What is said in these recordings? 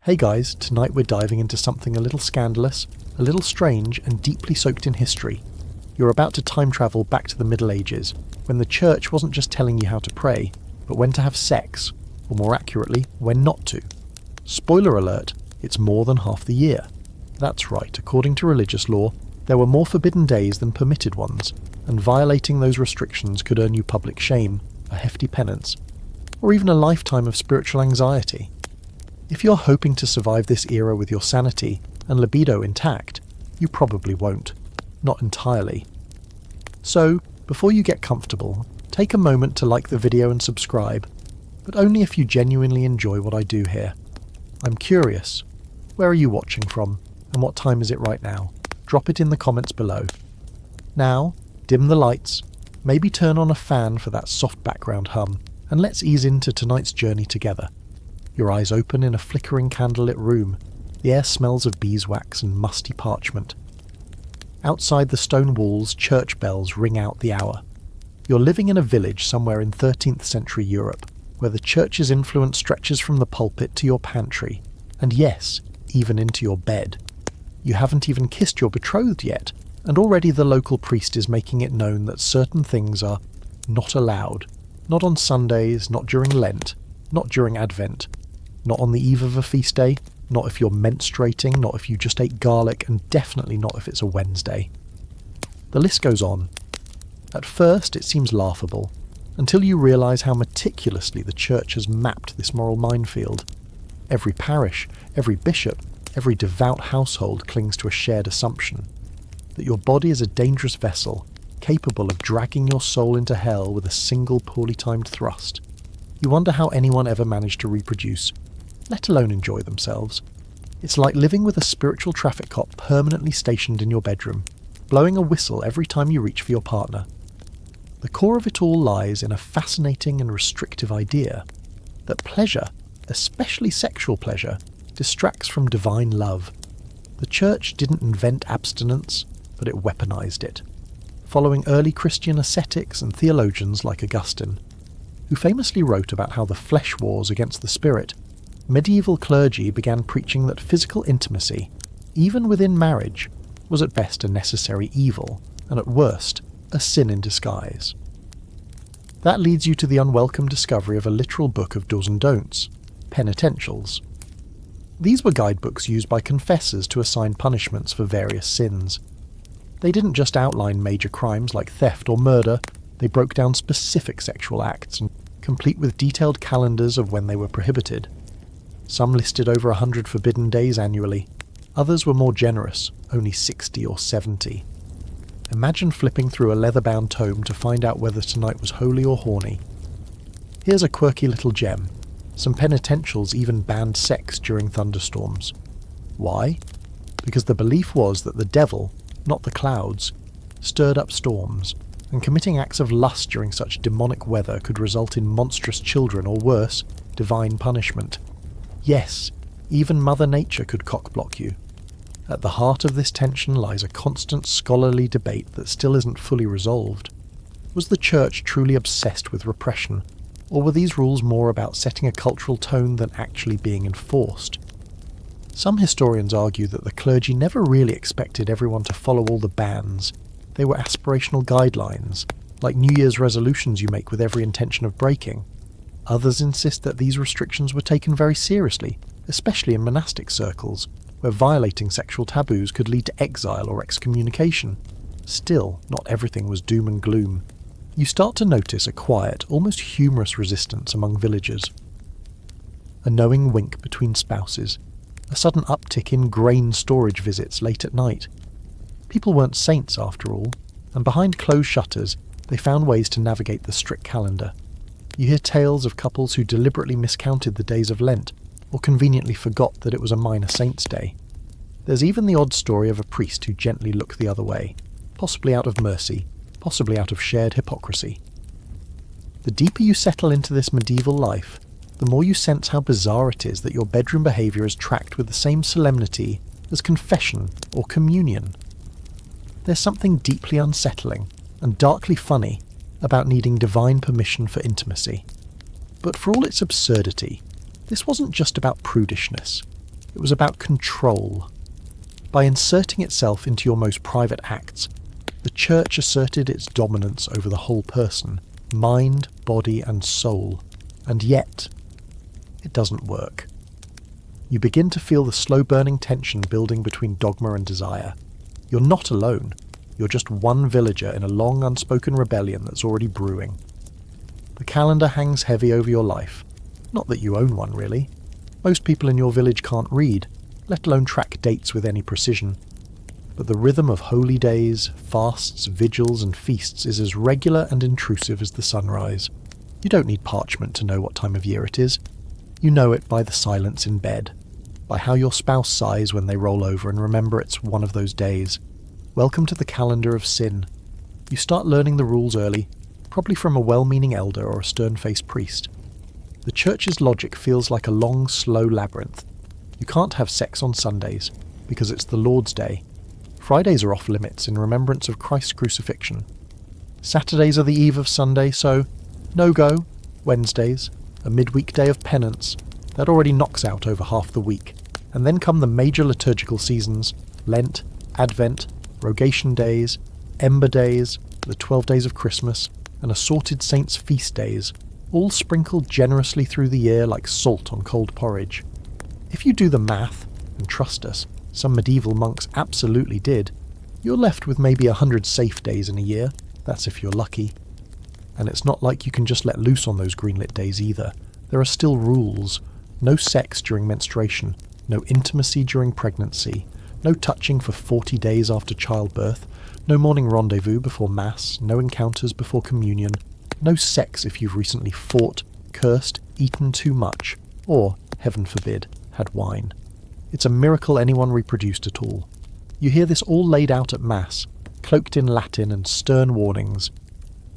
Hey guys, tonight we're diving into something a little scandalous, a little strange, and deeply soaked in history. You're about to time travel back to the Middle Ages, when the church wasn't just telling you how to pray, but when to have sex, or more accurately, when not to. Spoiler alert, it's more than half the year. That's right, according to religious law, there were more forbidden days than permitted ones, and violating those restrictions could earn you public shame, a hefty penance, or even a lifetime of spiritual anxiety. If you're hoping to survive this era with your sanity and libido intact, you probably won't. Not entirely. So, before you get comfortable, take a moment to like the video and subscribe, but only if you genuinely enjoy what I do here. I'm curious, where are you watching from, and what time is it right now? Drop it in the comments below. Now, dim the lights, maybe turn on a fan for that soft background hum, and let's ease into tonight's journey together. Your eyes open in a flickering candlelit room. The air smells of beeswax and musty parchment. Outside the stone walls, church bells ring out the hour. You're living in a village somewhere in 13th century Europe, where the church's influence stretches from the pulpit to your pantry, and yes, even into your bed. You haven't even kissed your betrothed yet, and already the local priest is making it known that certain things are not allowed. Not on Sundays, not during Lent, not during Advent. Not on the eve of a feast day, not if you're menstruating, not if you just ate garlic, and definitely not if it's a Wednesday. The list goes on. At first it seems laughable, until you realise how meticulously the church has mapped this moral minefield. Every parish, every bishop, every devout household clings to a shared assumption, that your body is a dangerous vessel, capable of dragging your soul into hell with a single poorly timed thrust. You wonder how anyone ever managed to reproduce, let alone enjoy themselves. It's like living with a spiritual traffic cop permanently stationed in your bedroom, blowing a whistle every time you reach for your partner. The core of it all lies in a fascinating and restrictive idea that pleasure, especially sexual pleasure, distracts from divine love. The church didn't invent abstinence, but it weaponized it, following early Christian ascetics and theologians like Augustine, who famously wrote about how the flesh wars against the spirit. Medieval clergy began preaching that physical intimacy, even within marriage, was at best a necessary evil, and at worst, a sin in disguise. That leads you to the unwelcome discovery of a literal book of do's and don'ts, penitentials. These were guidebooks used by confessors to assign punishments for various sins. They didn't just outline major crimes like theft or murder, they broke down specific sexual acts, and complete with detailed calendars of when they were prohibited. Some listed over 100 forbidden days annually. Others were more generous, only 60 or 70. Imagine flipping through a leather-bound tome to find out whether tonight was holy or horny. Here's a quirky little gem. Some penitentials even banned sex during thunderstorms. Why? Because the belief was that the devil, not the clouds, stirred up storms, and committing acts of lust during such demonic weather could result in monstrous children or worse, divine punishment. Yes, even Mother Nature could cockblock you. At the heart of this tension lies a constant scholarly debate that still isn't fully resolved. Was the church truly obsessed with repression, or were these rules more about setting a cultural tone than actually being enforced? Some historians argue that the clergy never really expected everyone to follow all the bans. They were aspirational guidelines, like New Year's resolutions you make with every intention of breaking. Others insist that these restrictions were taken very seriously, especially in monastic circles, where violating sexual taboos could lead to exile or excommunication. Still, not everything was doom and gloom. You start to notice a quiet, almost humorous resistance among villagers. A knowing wink between spouses, a sudden uptick in grain storage visits late at night. People weren't saints after all, and behind closed shutters they found ways to navigate the strict calendar. You hear tales of couples who deliberately miscounted the days of Lent, or conveniently forgot that it was a minor saint's day. There's even the odd story of a priest who gently looked the other way, possibly out of mercy, possibly out of shared hypocrisy. The deeper you settle into this medieval life, the more you sense how bizarre it is that your bedroom behaviour is tracked with the same solemnity as confession or communion. There's something deeply unsettling and darkly funny about needing divine permission for intimacy. But for all its absurdity, this wasn't just about prudishness. It was about control. By inserting itself into your most private acts, the church asserted its dominance over the whole person, mind, body and soul. And yet, it doesn't work. You begin to feel the slow-burning tension building between dogma and desire. You're not alone. You're just one villager in a long unspoken rebellion that's already brewing. The calendar hangs heavy over your life. Not that you own one, really. Most people in your village can't read, let alone track dates with any precision. But the rhythm of holy days, fasts, vigils and feasts is as regular and intrusive as the sunrise. You don't need parchment to know what time of year it is. You know it by the silence in bed, by how your spouse sighs when they roll over and remember it's one of those days. Welcome to the calendar of sin. You start learning the rules early, probably from a well-meaning elder or a stern-faced priest. The church's logic feels like a long, slow labyrinth. You can't have sex on Sundays, because it's the Lord's Day. Fridays are off limits in remembrance of Christ's crucifixion. Saturdays are the eve of Sunday, so no-go. Wednesdays, a midweek day of penance. That already knocks out over half the week. And then come the major liturgical seasons, Lent, Advent, Rogation Days, Ember Days, the 12 days of Christmas, and assorted saints' feast days, all sprinkled generously through the year like salt on cold porridge. If you do the math, and trust us, some medieval monks absolutely did, you're left with maybe 100 safe days in a year. That's if you're lucky. And it's not like you can just let loose on those greenlit days either. There are still rules. No sex during menstruation, no intimacy during pregnancy, no touching for 40 days after childbirth, no morning rendezvous before Mass, no encounters before communion, no sex if you've recently fought, cursed, eaten too much, or, heaven forbid, had wine. It's a miracle anyone reproduced at all. You hear this all laid out at Mass, cloaked in Latin and stern warnings,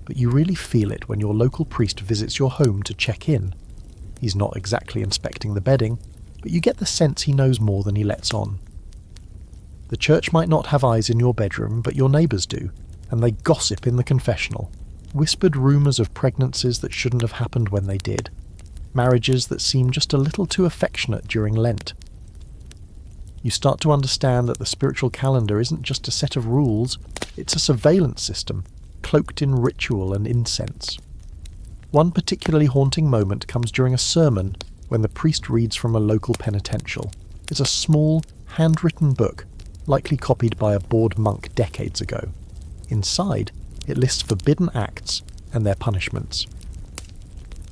but you really feel it when your local priest visits your home to check in. He's not exactly inspecting the bedding, but you get the sense he knows more than he lets on. The church might not have eyes in your bedroom, but your neighbours do, and they gossip in the confessional. Whispered rumours of pregnancies that shouldn't have happened when they did. Marriages that seem just a little too affectionate during Lent. You start to understand that the spiritual calendar isn't just a set of rules, it's a surveillance system, cloaked in ritual and incense. One particularly haunting moment comes during a sermon when the priest reads from a local penitential. It's a small, handwritten book, likely copied by a bored monk decades ago. Inside, it lists forbidden acts and their punishments.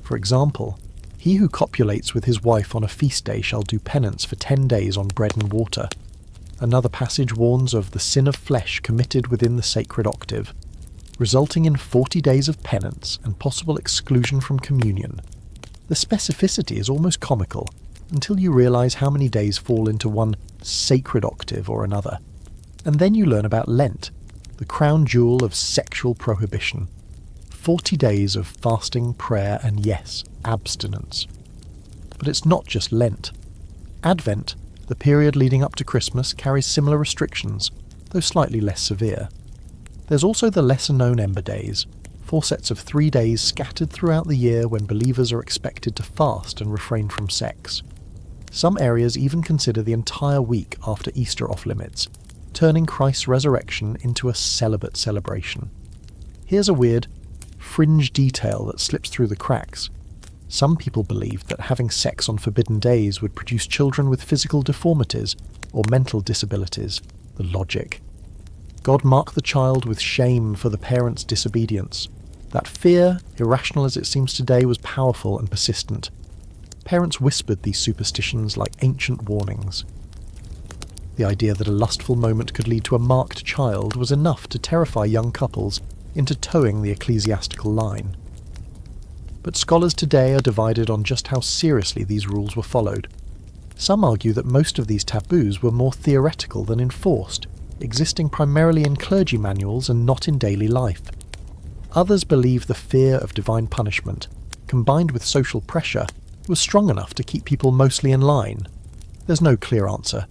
For example, he who copulates with his wife on a feast day shall do penance for 10 days on bread and water. Another passage warns of the sin of flesh committed within the sacred octave, resulting in 40 days of penance and possible exclusion from communion. The specificity is almost comical, until you realise how many days fall into one sacred octave or another. And then you learn about Lent, the crown jewel of sexual prohibition. 40 days of fasting, prayer, and yes, abstinence. But it's not just Lent. Advent, the period leading up to Christmas, carries similar restrictions, though slightly less severe. There's also the lesser-known Ember Days, 4 sets of 3 days scattered throughout the year when believers are expected to fast and refrain from sex. Some areas even consider the entire week after Easter off-limits, turning Christ's resurrection into a celibate celebration. Here's a weird, fringe detail that slips through the cracks. Some people believed that having sex on forbidden days would produce children with physical deformities or mental disabilities. The logic. God marked the child with shame for the parent's disobedience. That fear, irrational as it seems today, was powerful and persistent. Parents whispered these superstitions like ancient warnings. The idea that a lustful moment could lead to a marked child was enough to terrify young couples into towing the ecclesiastical line. But scholars today are divided on just how seriously these rules were followed. Some argue that most of these taboos were more theoretical than enforced, existing primarily in clergy manuals and not in daily life. Others believe the fear of divine punishment, combined with social pressure, was strong enough to keep people mostly in line. There's no clear answer,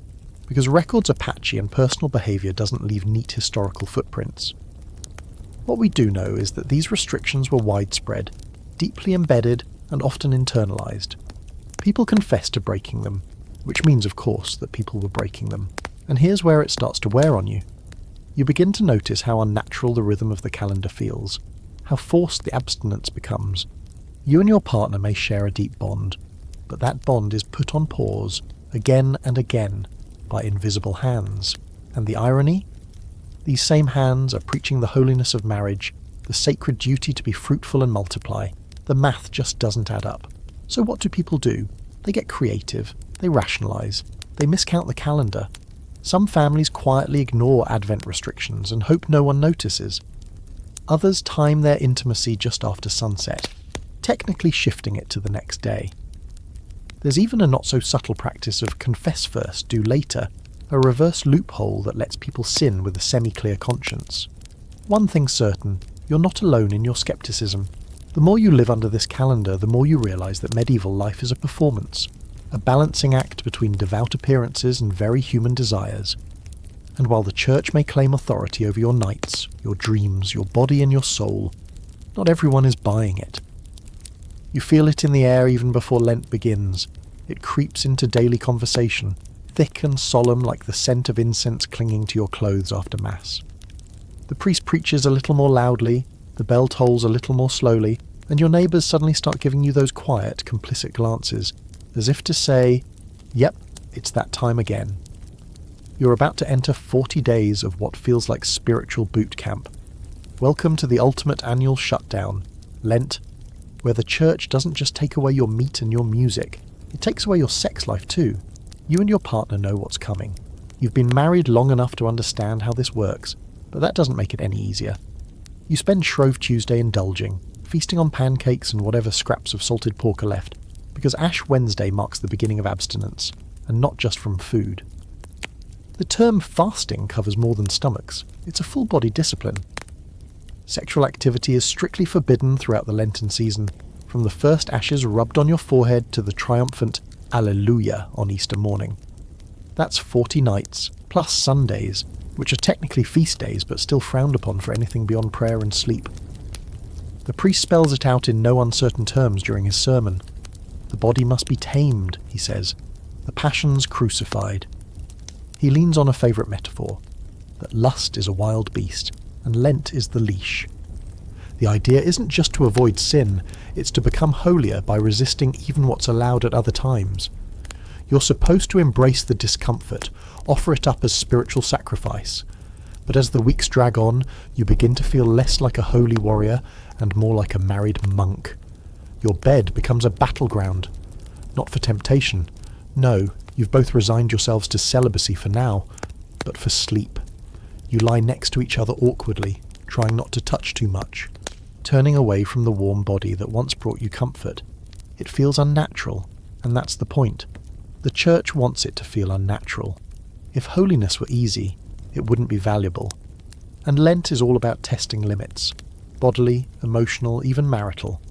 because records are patchy and personal behaviour doesn't leave neat historical footprints. What we do know is that these restrictions were widespread, deeply embedded and often internalised. People confessed to breaking them, which means, of course, that people were breaking them. And here's where it starts to wear on you. You begin to notice how unnatural the rhythm of the calendar feels, how forced the abstinence becomes. You and your partner may share a deep bond, but that bond is put on pause again and again by invisible hands. And the irony? These same hands are preaching the holiness of marriage, the sacred duty to be fruitful and multiply. The math just doesn't add up. So what do people do? They get creative, they rationalise, they miscount the calendar. Some families quietly ignore Advent restrictions and hope no one notices. Others time their intimacy just after sunset, technically shifting it to the next day. There's even a not-so-subtle practice of confess first, do later, a reverse loophole that lets people sin with a semi-clear conscience. One thing's certain, you're not alone in your scepticism. The more you live under this calendar, the more you realise that medieval life is a performance, a balancing act between devout appearances and very human desires. And while the church may claim authority over your nights, your dreams, your body and your soul, not everyone is buying it. You feel it in the air even before Lent begins. It creeps into daily conversation, thick and solemn like the scent of incense clinging to your clothes after Mass. The priest preaches a little more loudly, the bell tolls a little more slowly, and your neighbours suddenly start giving you those quiet, complicit glances, as if to say, yep, it's that time again. You're about to enter 40 days of what feels like spiritual boot camp. Welcome to the ultimate annual shutdown, Lent, where the church doesn't just take away your meat and your music, it takes away your sex life too. You and your partner know what's coming. You've been married long enough to understand how this works, but that doesn't make it any easier. You spend Shrove Tuesday indulging, feasting on pancakes and whatever scraps of salted pork are left, because Ash Wednesday marks the beginning of abstinence, and not just from food. The term fasting covers more than stomachs. It's a full-body discipline. Sexual activity is strictly forbidden throughout the Lenten season, from the first ashes rubbed on your forehead to the triumphant Alleluia on Easter morning. That's 40 nights, plus Sundays, which are technically feast days but still frowned upon for anything beyond prayer and sleep. The priest spells it out in no uncertain terms during his sermon. The body must be tamed, he says, the passions crucified. He leans on a favourite metaphor, that lust is a wild beast, and Lent is the leash. The idea isn't just to avoid sin, it's to become holier by resisting even what's allowed at other times. You're supposed to embrace the discomfort, offer it up as spiritual sacrifice. But as the weeks drag on, you begin to feel less like a holy warrior and more like a married monk. Your bed becomes a battleground, not for temptation. No, you've both resigned yourselves to celibacy for now, but for sleep. You lie next to each other awkwardly, trying not to touch too much, turning away from the warm body that once brought you comfort. It feels unnatural, and that's the point. The church wants it to feel unnatural. If holiness were easy, it wouldn't be valuable. And Lent is all about testing limits, bodily, emotional, even marital.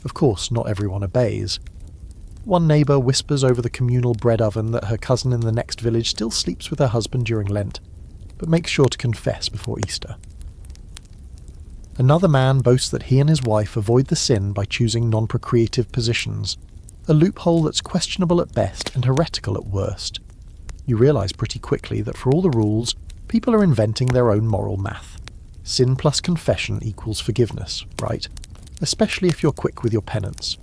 Of course, not everyone obeys. One neighbour whispers over the communal bread oven that her cousin in the next village still sleeps with her husband during Lent, but makes sure to confess before Easter. Another man boasts that he and his wife avoid the sin by choosing non-procreative positions, a loophole that's questionable at best and heretical at worst. You realise pretty quickly that for all the rules, people are inventing their own moral math. Sin plus confession equals forgiveness, right? Especially if you're quick with your penance.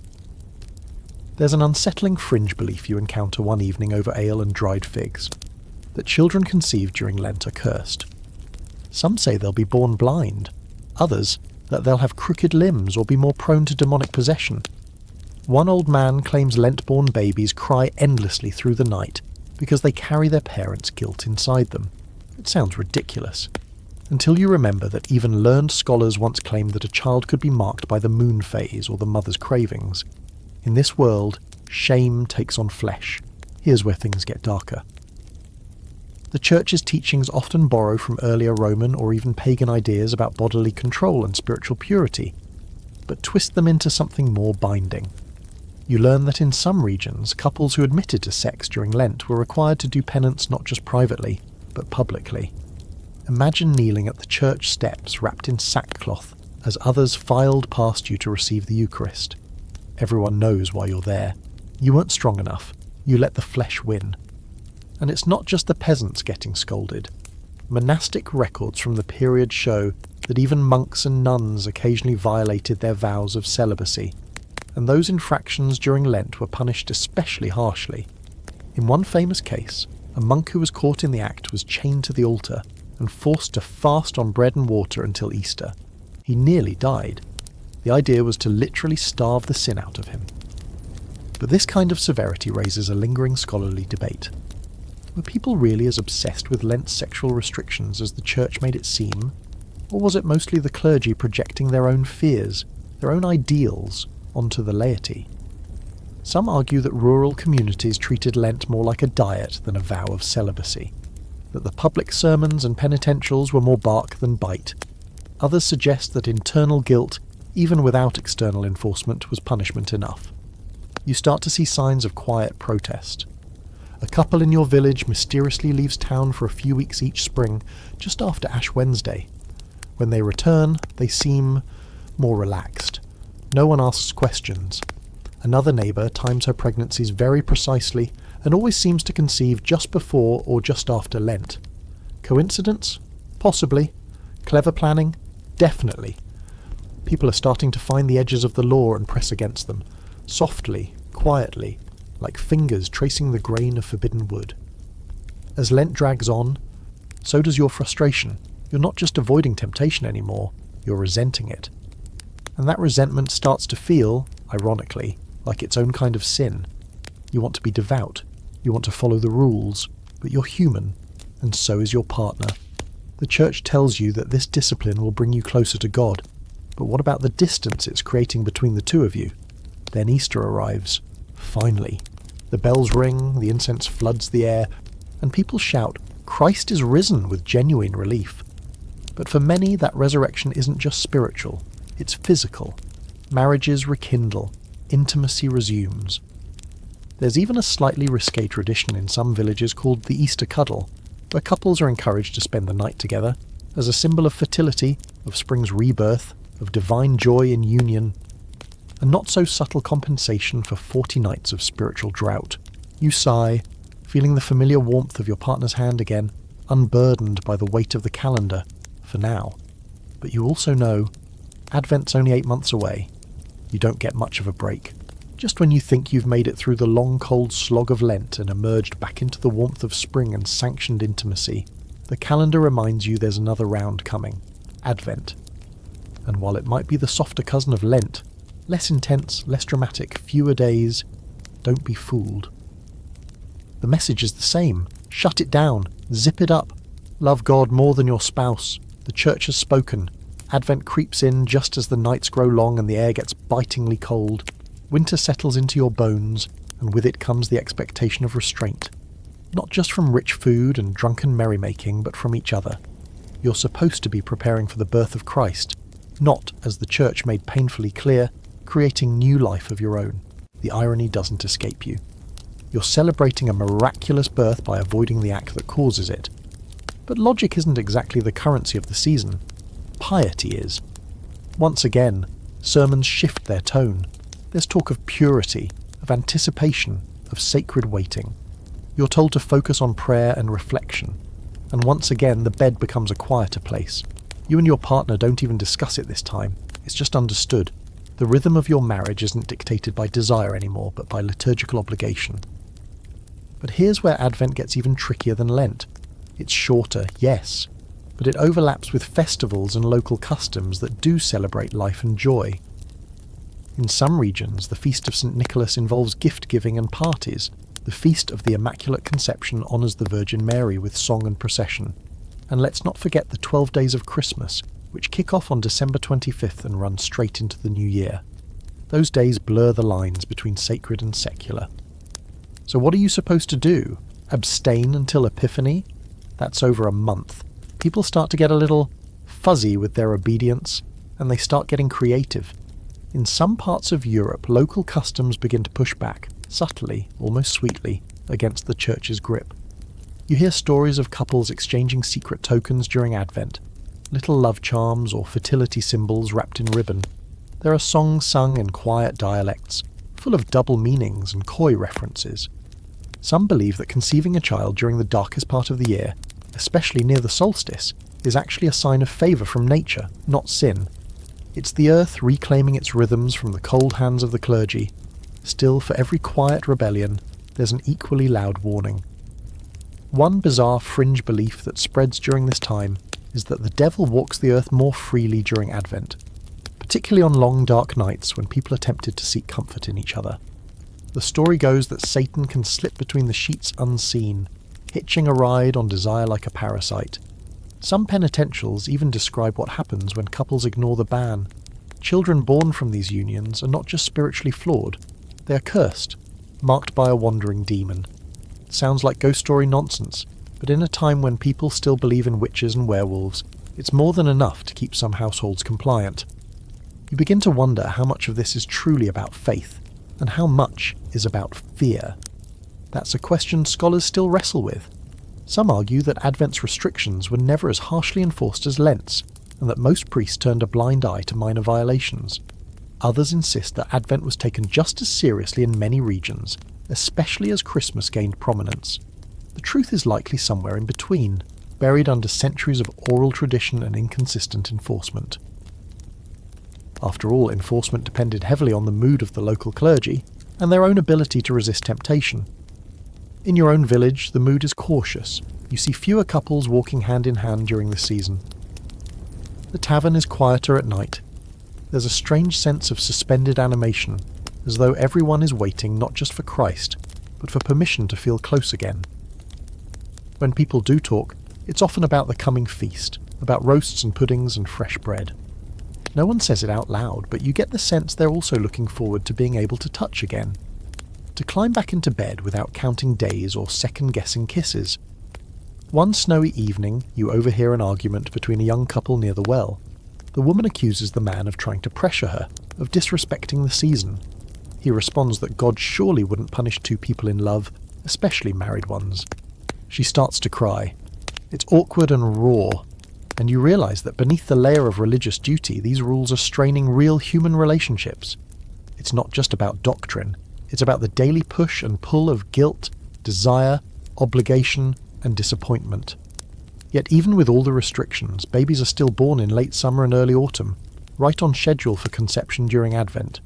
There's an unsettling fringe belief you encounter one evening over ale and dried figs, that children conceived during Lent are cursed. Some say they'll be born blind, others that they'll have crooked limbs or be more prone to demonic possession. One old man claims Lent-born babies cry endlessly through the night because they carry their parents' guilt inside them. It sounds ridiculous, until you remember that even learned scholars once claimed that a child could be marked by the moon phase or the mother's cravings. In this world, shame takes on flesh. Here's where things get darker. The Church's teachings often borrow from earlier Roman or even pagan ideas about bodily control and spiritual purity, but twist them into something more binding. You learn that in some regions, couples who admitted to sex during Lent were required to do penance not just privately, but publicly. Imagine kneeling at the church steps wrapped in sackcloth as others filed past you to receive the Eucharist. Everyone knows why you're there. You weren't strong enough. You let the flesh win. And it's not just the peasants getting scolded. Monastic records from the period show that even monks and nuns occasionally violated their vows of celibacy, and those infractions during Lent were punished especially harshly. In one famous case, a monk who was caught in the act was chained to the altar and forced to fast on bread and water until Easter. He nearly died. The idea was to literally starve the sin out of him. But this kind of severity raises a lingering scholarly debate. Were people really as obsessed with Lent's sexual restrictions as the Church made it seem? Or was it mostly the clergy projecting their own fears, their own ideals, onto the laity? Some argue that rural communities treated Lent more like a diet than a vow of celibacy, that the public sermons and penitentials were more bark than bite. Others suggest that internal guilt, even without external enforcement, was punishment enough. You start to see signs of quiet protest. A couple in your village mysteriously leaves town for a few weeks each spring, just after Ash Wednesday. When they return, they seem more relaxed. No one asks questions. Another neighbour times her pregnancies very precisely and always seems to conceive just before or just after Lent. Coincidence? Possibly. Clever planning? Definitely. People are starting to find the edges of the law and press against them, softly, quietly, like fingers tracing the grain of forbidden wood. As Lent drags on, so does your frustration. You're not just avoiding temptation anymore, you're resenting it. And that resentment starts to feel, ironically, like its own kind of sin. You want to be devout, you want to follow the rules, but you're human, and so is your partner. The Church tells you that this discipline will bring you closer to God, but what about the distance it's creating between the two of you? Then Easter arrives. Finally. The bells ring, the incense floods the air, and people shout, "Christ is risen," with genuine relief. But for many, that resurrection isn't just spiritual, it's physical. Marriages rekindle, intimacy resumes. There's even a slightly risque tradition in some villages called the Easter Cuddle, where couples are encouraged to spend the night together, as a symbol of fertility, of spring's rebirth, of divine joy in union. A not-so-subtle compensation for 40 nights of spiritual drought. You sigh, feeling the familiar warmth of your partner's hand again, unburdened by the weight of the calendar, for now. But you also know, Advent's only 8 months away. You don't get much of a break. Just when you think you've made it through the long cold slog of Lent and emerged back into the warmth of spring and sanctioned intimacy, the calendar reminds you there's another round coming. Advent. And while it might be the softer cousin of Lent, less intense, less dramatic, fewer days, don't be fooled. The message is the same. Shut it down. Zip it up. Love God more than your spouse. The Church has spoken. Advent creeps in just as the nights grow long and the air gets bitingly cold. Winter settles into your bones, and with it comes the expectation of restraint. Not just from rich food and drunken merrymaking, but from each other. You're supposed to be preparing for the birth of Christ, not, as the Church made painfully clear, creating new life of your own. The irony doesn't escape you. You're celebrating a miraculous birth by avoiding the act that causes it. But logic isn't exactly the currency of the season. Piety is. Once again, sermons shift their tone. There's talk of purity, of anticipation, of sacred waiting. You're told to focus on prayer and reflection. And once again, the bed becomes a quieter place. You and your partner don't even discuss it this time. It's just understood. The rhythm of your marriage isn't dictated by desire anymore, but by liturgical obligation. But here's where Advent gets even trickier than Lent. It's shorter, yes, but it overlaps with festivals and local customs that do celebrate life and joy. In some regions, the Feast of St. Nicholas involves gift-giving and parties. The Feast of the Immaculate Conception honours the Virgin Mary with song and procession. And let's not forget the 12 days of Christmas, which kick off on December 25th and run straight into the new year. Those days blur the lines between sacred and secular. So what are you supposed to do? Abstain until Epiphany? That's over a month. People start to get a little fuzzy with their obedience, and they start getting creative. In some parts of Europe, local customs begin to push back, subtly, almost sweetly, against the Church's grip. You hear stories of couples exchanging secret tokens during Advent, little love charms or fertility symbols wrapped in ribbon. There are songs sung in quiet dialects, full of double meanings and coy references. Some believe that conceiving a child during the darkest part of the year, especially near the solstice, is actually a sign of favour from nature, not sin. It's the earth reclaiming its rhythms from the cold hands of the clergy. Still, for every quiet rebellion, there's an equally loud warning. One bizarre fringe belief that spreads during this time is that the devil walks the earth more freely during Advent, particularly on long dark nights when people are tempted to seek comfort in each other. The story goes that Satan can slip between the sheets unseen, hitching a ride on desire like a parasite. Some penitentials even describe what happens when couples ignore the ban. Children born from these unions are not just spiritually flawed, they are cursed, marked by a wandering demon. It sounds like ghost story nonsense, but in a time when people still believe in witches and werewolves, it's more than enough to keep some households compliant. You begin to wonder how much of this is truly about faith, and how much is about fear. That's a question scholars still wrestle with. Some argue that Advent's restrictions were never as harshly enforced as Lent's, and that most priests turned a blind eye to minor violations. Others insist that Advent was taken just as seriously in many regions, especially as Christmas gained prominence. The truth is likely somewhere in between, buried under centuries of oral tradition and inconsistent enforcement. After all, enforcement depended heavily on the mood of the local clergy and their own ability to resist temptation. In your own village, the mood is cautious. You see fewer couples walking hand in hand during the season. The tavern is quieter at night. There's a strange sense of suspended animation, as though everyone is waiting not just for Christ, but for permission to feel close again. When people do talk, it's often about the coming feast, about roasts and puddings and fresh bread. No one says it out loud, but you get the sense they're also looking forward to being able to touch again. To climb back into bed without counting days or second-guessing kisses. One snowy evening, you overhear an argument between a young couple near the well. The woman accuses the man of trying to pressure her, of disrespecting the season. He responds that God surely wouldn't punish two people in love, especially married ones. She starts to cry. It's awkward and raw, and you realise that beneath the layer of religious duty, these rules are straining real human relationships. It's not just about doctrine. It's about the daily push and pull of guilt, desire, obligation, and disappointment. Yet even with all the restrictions, babies are still born in late summer and early autumn, right on schedule for conception during Advent,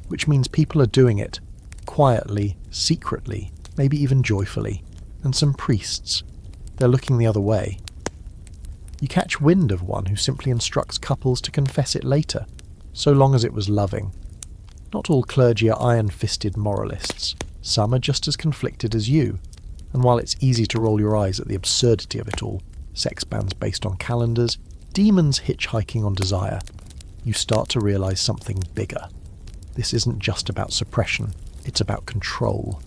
which means people are doing it quietly, secretly, maybe even joyfully, and some priests, they're looking the other way. You catch wind of one who simply instructs couples to confess it later, so long as it was loving. Not all clergy are iron-fisted moralists. Some are just as conflicted as you, and while it's easy to roll your eyes at the absurdity of it all, sex bans based on calendars, demons hitchhiking on desire, you start to realise something bigger. This isn't just about suppression, it's about control.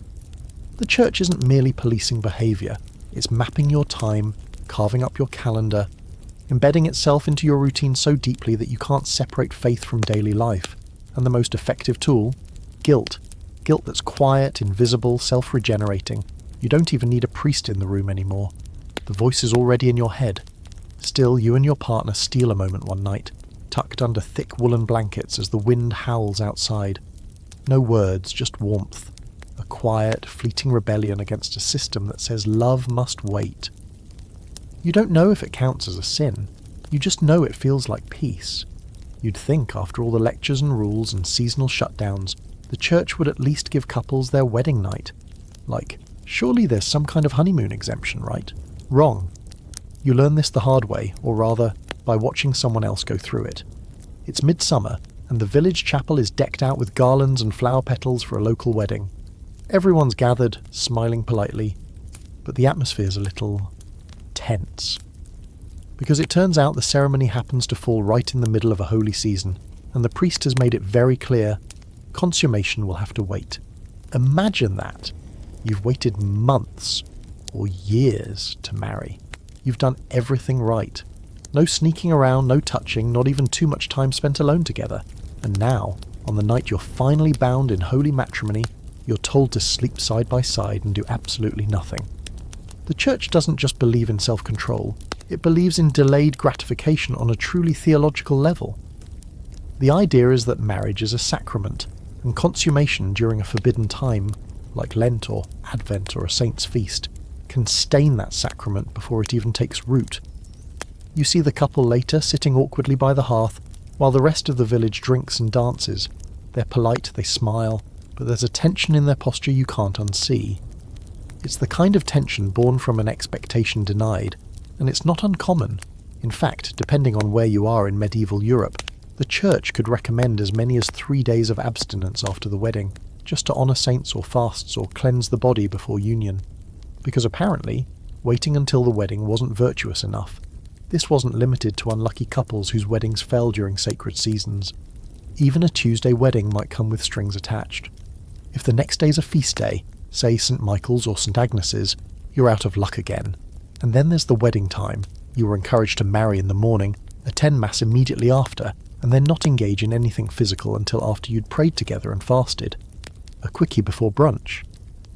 The church isn't merely policing behaviour, it's mapping your time, carving up your calendar, embedding itself into your routine so deeply that you can't separate faith from daily life. And the most effective tool? Guilt. Guilt that's quiet, invisible, self-regenerating. You don't even need a priest in the room anymore. The voice is already in your head. Still, you and your partner steal a moment one night, tucked under thick woolen blankets as the wind howls outside. No words, just warmth. A quiet, fleeting rebellion against a system that says love must wait. You don't know if it counts as a sin. You just know it feels like peace. You'd think, after all the lectures and rules and seasonal shutdowns, the church would at least give couples their wedding night. Like, surely there's some kind of honeymoon exemption, right? Wrong. You learn this the hard way, or rather, by watching someone else go through it. It's midsummer, and the village chapel is decked out with garlands and flower petals for a local wedding. Everyone's gathered, smiling politely, but the atmosphere's a little tense. Because it turns out the ceremony happens to fall right in the middle of a holy season, and the priest has made it very clear, consummation will have to wait. Imagine that. You've waited months, or years, to marry. You've done everything right. No sneaking around, no touching, not even too much time spent alone together. And now, on the night you're finally bound in holy matrimony, you're told to sleep side by side and do absolutely nothing. The church doesn't just believe in self-control, it believes in delayed gratification on a truly theological level. The idea is that marriage is a sacrament, and consummation during a forbidden time like Lent or Advent or a saint's feast, can stain that sacrament before it even takes root. You see the couple later sitting awkwardly by the hearth while the rest of the village drinks and dances. They're polite, they smile, but there's a tension in their posture you can't unsee. It's the kind of tension born from an expectation denied, and it's not uncommon. In fact, depending on where you are in medieval Europe, the church could recommend as many as 3 days of abstinence after the wedding, just to honour saints or fasts or cleanse the body before union. Because apparently, waiting until the wedding wasn't virtuous enough. This wasn't limited to unlucky couples whose weddings fell during sacred seasons. Even a Tuesday wedding might come with strings attached. If the next day's a feast day, say St. Michael's or St. Agnes's, you're out of luck again. And then there's the wedding time. You were encouraged to marry in the morning, attend Mass immediately after, and then not engage in anything physical until after you'd prayed together and fasted. A quickie before brunch.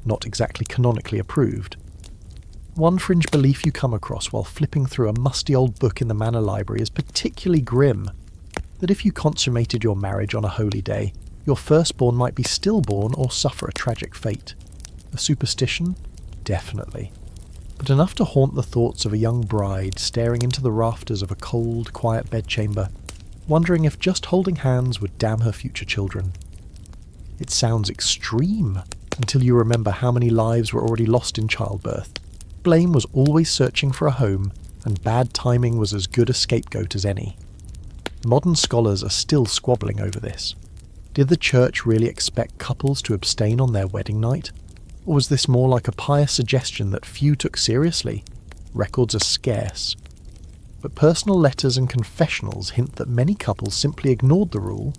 Not exactly canonically approved. One fringe belief you come across while flipping through a musty old book in the manor library is particularly grim. That if you consummated your marriage on a holy day, your firstborn might be stillborn or suffer a tragic fate. A superstition? Definitely. But enough to haunt the thoughts of a young bride staring into the rafters of a cold, quiet bedchamber, wondering if just holding hands would damn her future children. It sounds extreme, until you remember how many lives were already lost in childbirth. Blame was always searching for a home, and bad timing was as good a scapegoat as any. Modern scholars are still squabbling over this. Did the church really expect couples to abstain on their wedding night? Or was this more like a pious suggestion that few took seriously? Records are scarce. But personal letters and confessionals hint that many couples simply ignored the rule,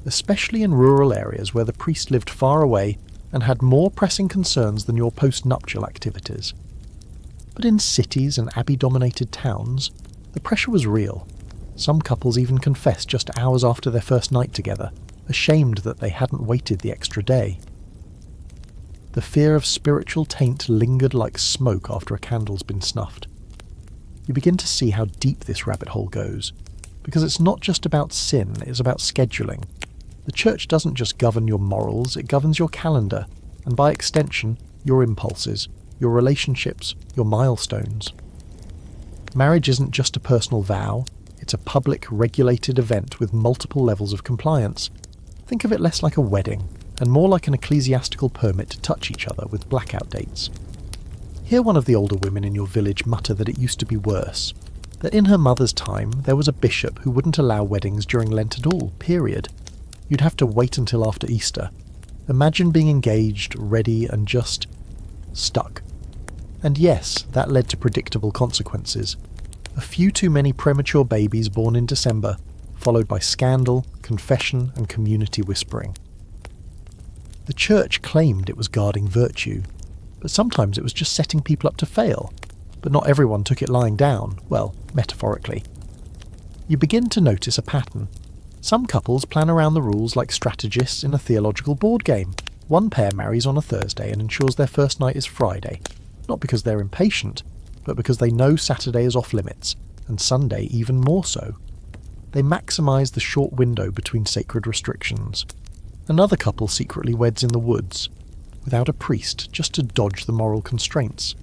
especially in rural areas where the priest lived far away and had more pressing concerns than your post-nuptial activities. But in cities and abbey-dominated towns, the pressure was real. Some couples even confessed just hours after their first night together, ashamed that they hadn't waited the extra day. The fear of spiritual taint lingered like smoke after a candle's been snuffed. You begin to see how deep this rabbit hole goes, because it's not just about sin, it's about scheduling. The church doesn't just govern your morals, it governs your calendar, and by extension, your impulses, your relationships, your milestones. Marriage isn't just a personal vow, it's a public, regulated event with multiple levels of compliance. Think of it less like a wedding, and more like an ecclesiastical permit to touch each other with blackout dates. Hear one of the older women in your village mutter that it used to be worse, that in her mother's time there was a bishop who wouldn't allow weddings during Lent at all, period. You'd have to wait until after Easter. Imagine being engaged, ready, and just stuck. And yes, that led to predictable consequences. A few too many premature babies born in December, followed by scandal, confession, and community whispering. The church claimed it was guarding virtue, but sometimes it was just setting people up to fail. But not everyone took it lying down, well, metaphorically. You begin to notice a pattern. Some couples plan around the rules like strategists in a theological board game. One pair marries on a Thursday and ensures their first night is Friday, not because they're impatient, but because they know Saturday is off limits, and Sunday even more so. They maximise the short window between sacred restrictions. Another couple secretly weds in the woods, without a priest, just to dodge the moral constraints.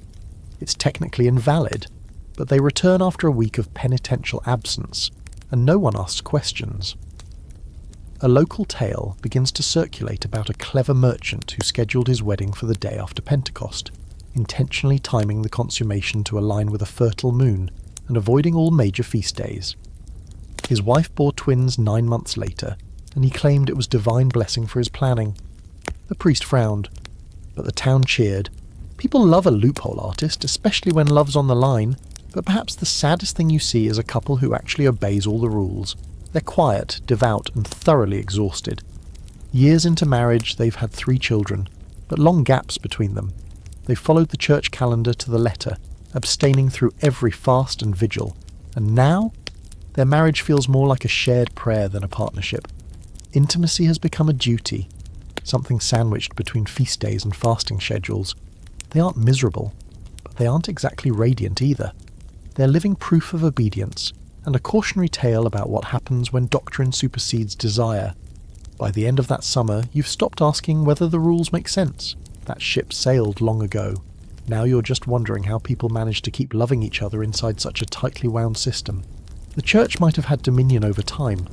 It's technically invalid, but they return after a week of penitential absence, and no one asks questions. A local tale begins to circulate about a clever merchant who scheduled his wedding for the day after Pentecost, intentionally timing the consummation to align with a fertile moon and avoiding all major feast days. His wife bore twins 9 months later, and he claimed it was divine blessing for his planning. The priest frowned, but the town cheered. People love a loophole artist, especially when love's on the line, but perhaps the saddest thing you see is a couple who actually obeys all the rules. They're quiet, devout, and thoroughly exhausted. Years into marriage, they've had 3 children, but long gaps between them. They've followed the church calendar to the letter, abstaining through every fast and vigil, and now their marriage feels more like a shared prayer than a partnership. Intimacy has become a duty, something sandwiched between feast days and fasting schedules. They aren't miserable, but they aren't exactly radiant either. They're living proof of obedience, and a cautionary tale about what happens when doctrine supersedes desire. By the end of that summer, you've stopped asking whether the rules make sense. That ship sailed long ago. Now you're just wondering how people managed to keep loving each other inside such a tightly wound system. The church might have had dominion over time,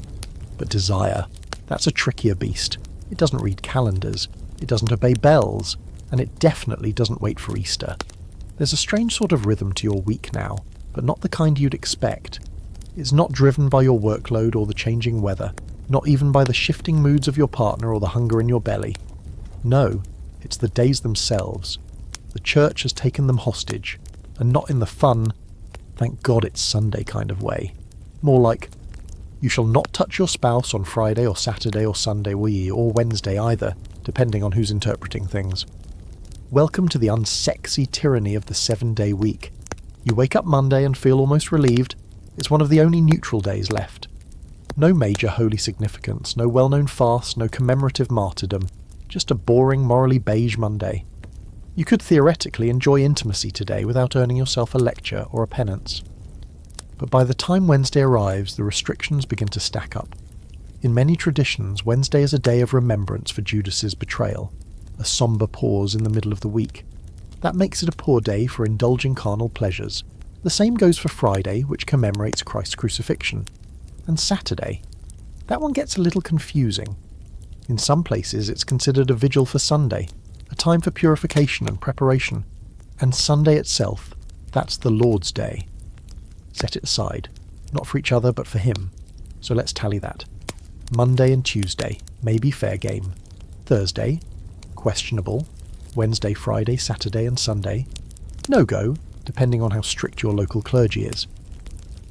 but desire, that's a trickier beast. It doesn't read calendars, it doesn't obey bells, and it definitely doesn't wait for Easter. There's a strange sort of rhythm to your week now, but not the kind you'd expect. It's not driven by your workload or the changing weather, not even by the shifting moods of your partner or the hunger in your belly. No, it's the days themselves. The church has taken them hostage, and not in the fun, thank God it's Sunday kind of way. More like, you shall not touch your spouse on Friday or Saturday or Sunday or Wednesday either, depending on who's interpreting things. Welcome to the unsexy tyranny of the 7-day week. You wake up Monday and feel almost relieved. It's one of the only neutral days left. No major holy significance, no well-known fast, no commemorative martyrdom, just a boring, morally beige Monday. You could theoretically enjoy intimacy today without earning yourself a lecture or a penance. But by the time Wednesday arrives, the restrictions begin to stack up. In many traditions, Wednesday is a day of remembrance for Judas's betrayal, a sombre pause in the middle of the week. That makes it a poor day for indulging carnal pleasures. The same goes for Friday, which commemorates Christ's crucifixion. And Saturday. That one gets a little confusing. In some places it's considered a vigil for Sunday, a time for purification and preparation. And Sunday itself, that's the Lord's Day. Set it aside, not for each other but for him. So let's tally that. Monday and Tuesday, maybe fair game. Thursday, questionable. Wednesday, Friday, Saturday and Sunday, no go, depending on how strict your local clergy is.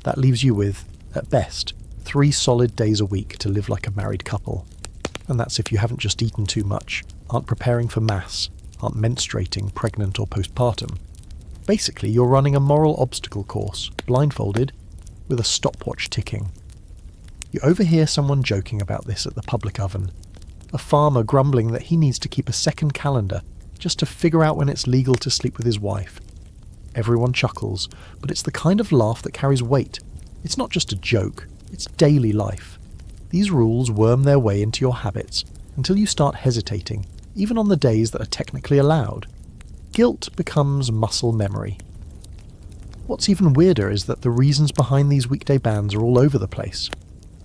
That leaves you with, at best, 3 solid days a week to live like a married couple. And that's if you haven't just eaten too much, aren't preparing for mass, aren't menstruating, pregnant or postpartum. Basically, you're running a moral obstacle course, blindfolded, with a stopwatch ticking. You overhear someone joking about this at the public oven. A farmer grumbling that he needs to keep a second calendar just to figure out when it's legal to sleep with his wife. Everyone chuckles, but it's the kind of laugh that carries weight. It's not just a joke, it's daily life. These rules worm their way into your habits until you start hesitating, even on the days that are technically allowed. Guilt becomes muscle memory. What's even weirder is that the reasons behind these weekday bans are all over the place.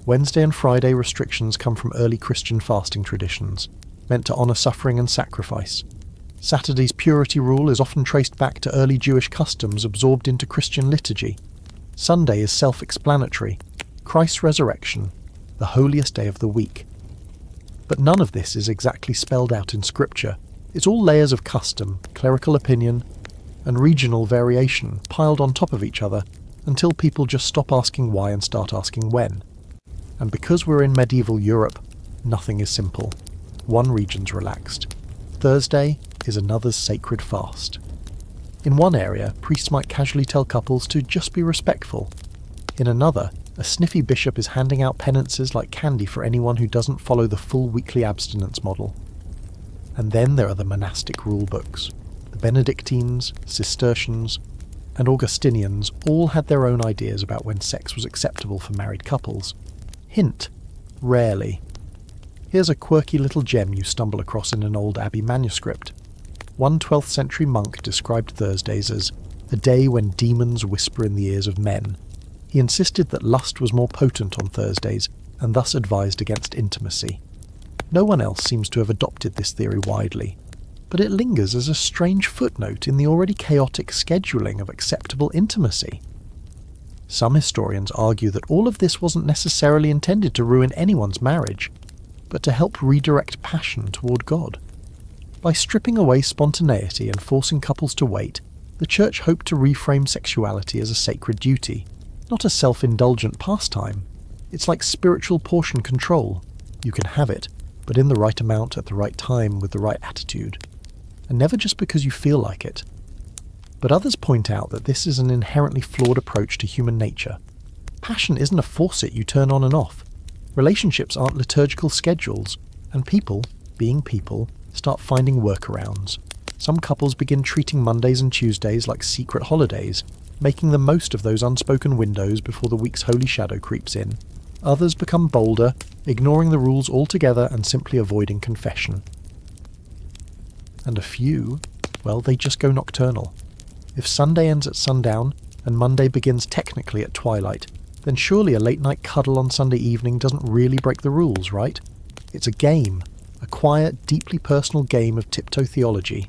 Wednesday and Friday restrictions come from early Christian fasting traditions, meant to honour suffering and sacrifice. Saturday's purity rule is often traced back to early Jewish customs absorbed into Christian liturgy. Sunday is self-explanatory, Christ's resurrection, the holiest day of the week. But none of this is exactly spelled out in Scripture. It's all layers of custom, clerical opinion, and regional variation piled on top of each other until people just stop asking why and start asking when. And because we're in medieval Europe, nothing is simple. One region's relaxed. Thursday is another's sacred fast. In one area, priests might casually tell couples to just be respectful. In another, a sniffy bishop is handing out penances like candy for anyone who doesn't follow the full weekly abstinence model. And then there are the monastic rule books. The Benedictines, Cistercians, and Augustinians all had their own ideas about when sex was acceptable for married couples. Hint, rarely. Here's a quirky little gem you stumble across in an old abbey manuscript. One 12th century monk described Thursdays as a day when demons whisper in the ears of men. He insisted that lust was more potent on Thursdays, and thus advised against intimacy. No one else seems to have adopted this theory widely, but it lingers as a strange footnote in the already chaotic scheduling of acceptable intimacy. Some historians argue that all of this wasn't necessarily intended to ruin anyone's marriage, but to help redirect passion toward God. By stripping away spontaneity and forcing couples to wait, the Church hoped to reframe sexuality as a sacred duty, not a self-indulgent pastime. It's like spiritual portion control. You can have it, but in the right amount at the right time with the right attitude. And never just because you feel like it. But others point out that this is an inherently flawed approach to human nature. Passion isn't a faucet you turn on and off. Relationships aren't liturgical schedules, and people, being people, start finding workarounds. Some couples begin treating Mondays and Tuesdays like secret holidays, making the most of those unspoken windows before the week's holy shadow creeps in. Others become bolder, ignoring the rules altogether and simply avoiding confession. And a few, well, they just go nocturnal. If Sunday ends at sundown and Monday begins technically at twilight, then surely a late-night cuddle on Sunday evening doesn't really break the rules, right? It's a game, a quiet, deeply personal game of tiptoe theology,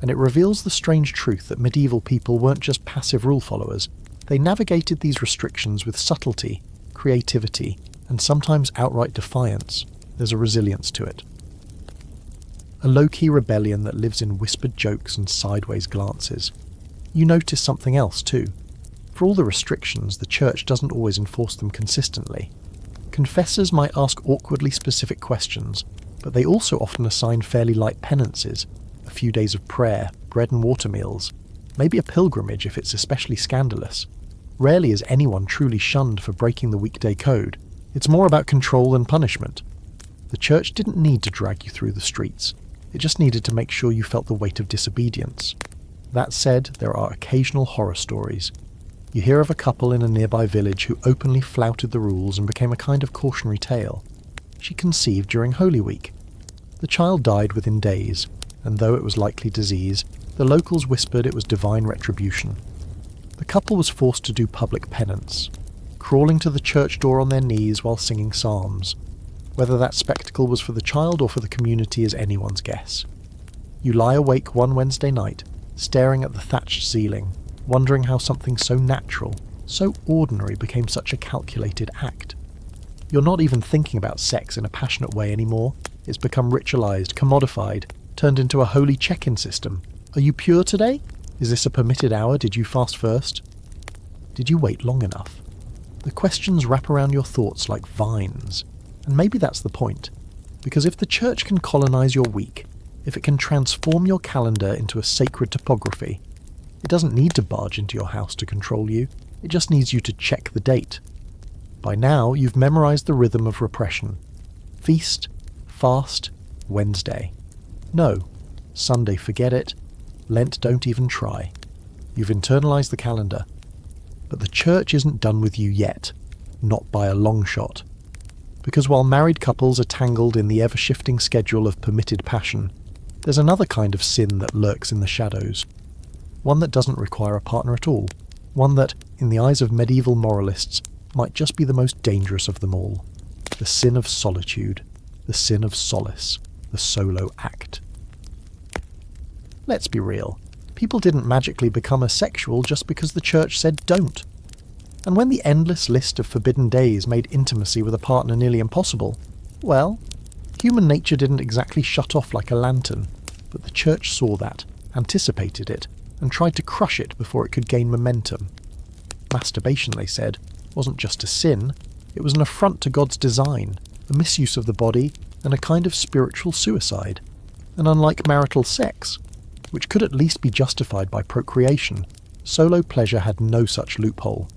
and it reveals the strange truth that medieval people weren't just passive rule followers. They navigated these restrictions with subtlety, creativity, and sometimes outright defiance. There's a resilience to it. A low-key rebellion that lives in whispered jokes and sideways glances. You notice something else too. For all the restrictions, the church doesn't always enforce them consistently. Confessors might ask awkwardly specific questions, but they also often assign fairly light penances, a few days of prayer, bread and water meals, maybe a pilgrimage if it's especially scandalous. Rarely is anyone truly shunned for breaking the weekday code. It's more about control than punishment. The church didn't need to drag you through the streets. It just needed to make sure you felt the weight of disobedience. That said, there are occasional horror stories. You hear of a couple in a nearby village who openly flouted the rules and became a kind of cautionary tale. She conceived during Holy Week. The child died within days, and though it was likely disease, the locals whispered it was divine retribution. The couple was forced to do public penance, crawling to the church door on their knees while singing psalms. Whether that spectacle was for the child or for the community is anyone's guess. You lie awake one Wednesday night, staring at the thatched ceiling, wondering how something so natural, so ordinary became such a calculated act. You're not even thinking about sex in a passionate way anymore. It's become ritualized, commodified, turned into a holy check-in system. Are you pure today? Is this a permitted hour? Did you fast first? Did you wait long enough? The questions wrap around your thoughts like vines. And maybe that's the point. Because if the church can colonize your week, if it can transform your calendar into a sacred topography, it doesn't need to barge into your house to control you. It just needs you to check the date. By now, you've memorized the rhythm of repression. Feast, fast, Wednesday. No, Sunday forget it. Lent don't even try. You've internalized the calendar. But the church isn't done with you yet. Not by a long shot. Because while married couples are tangled in the ever-shifting schedule of permitted passion, there's another kind of sin that lurks in the shadows. One that doesn't require a partner at all. One that, in the eyes of medieval moralists, might just be the most dangerous of them all. The sin of solitude. The sin of solace. The solo act. Let's be real. People didn't magically become asexual just because the church said don't. And when the endless list of forbidden days made intimacy with a partner nearly impossible, well, human nature didn't exactly shut off like a lantern, but the church saw that, anticipated it, and tried to crush it before it could gain momentum. Masturbation, they said, wasn't just a sin, it was an affront to God's design, a misuse of the body, and a kind of spiritual suicide. And unlike marital sex, which could at least be justified by procreation, solo pleasure had no such loophole.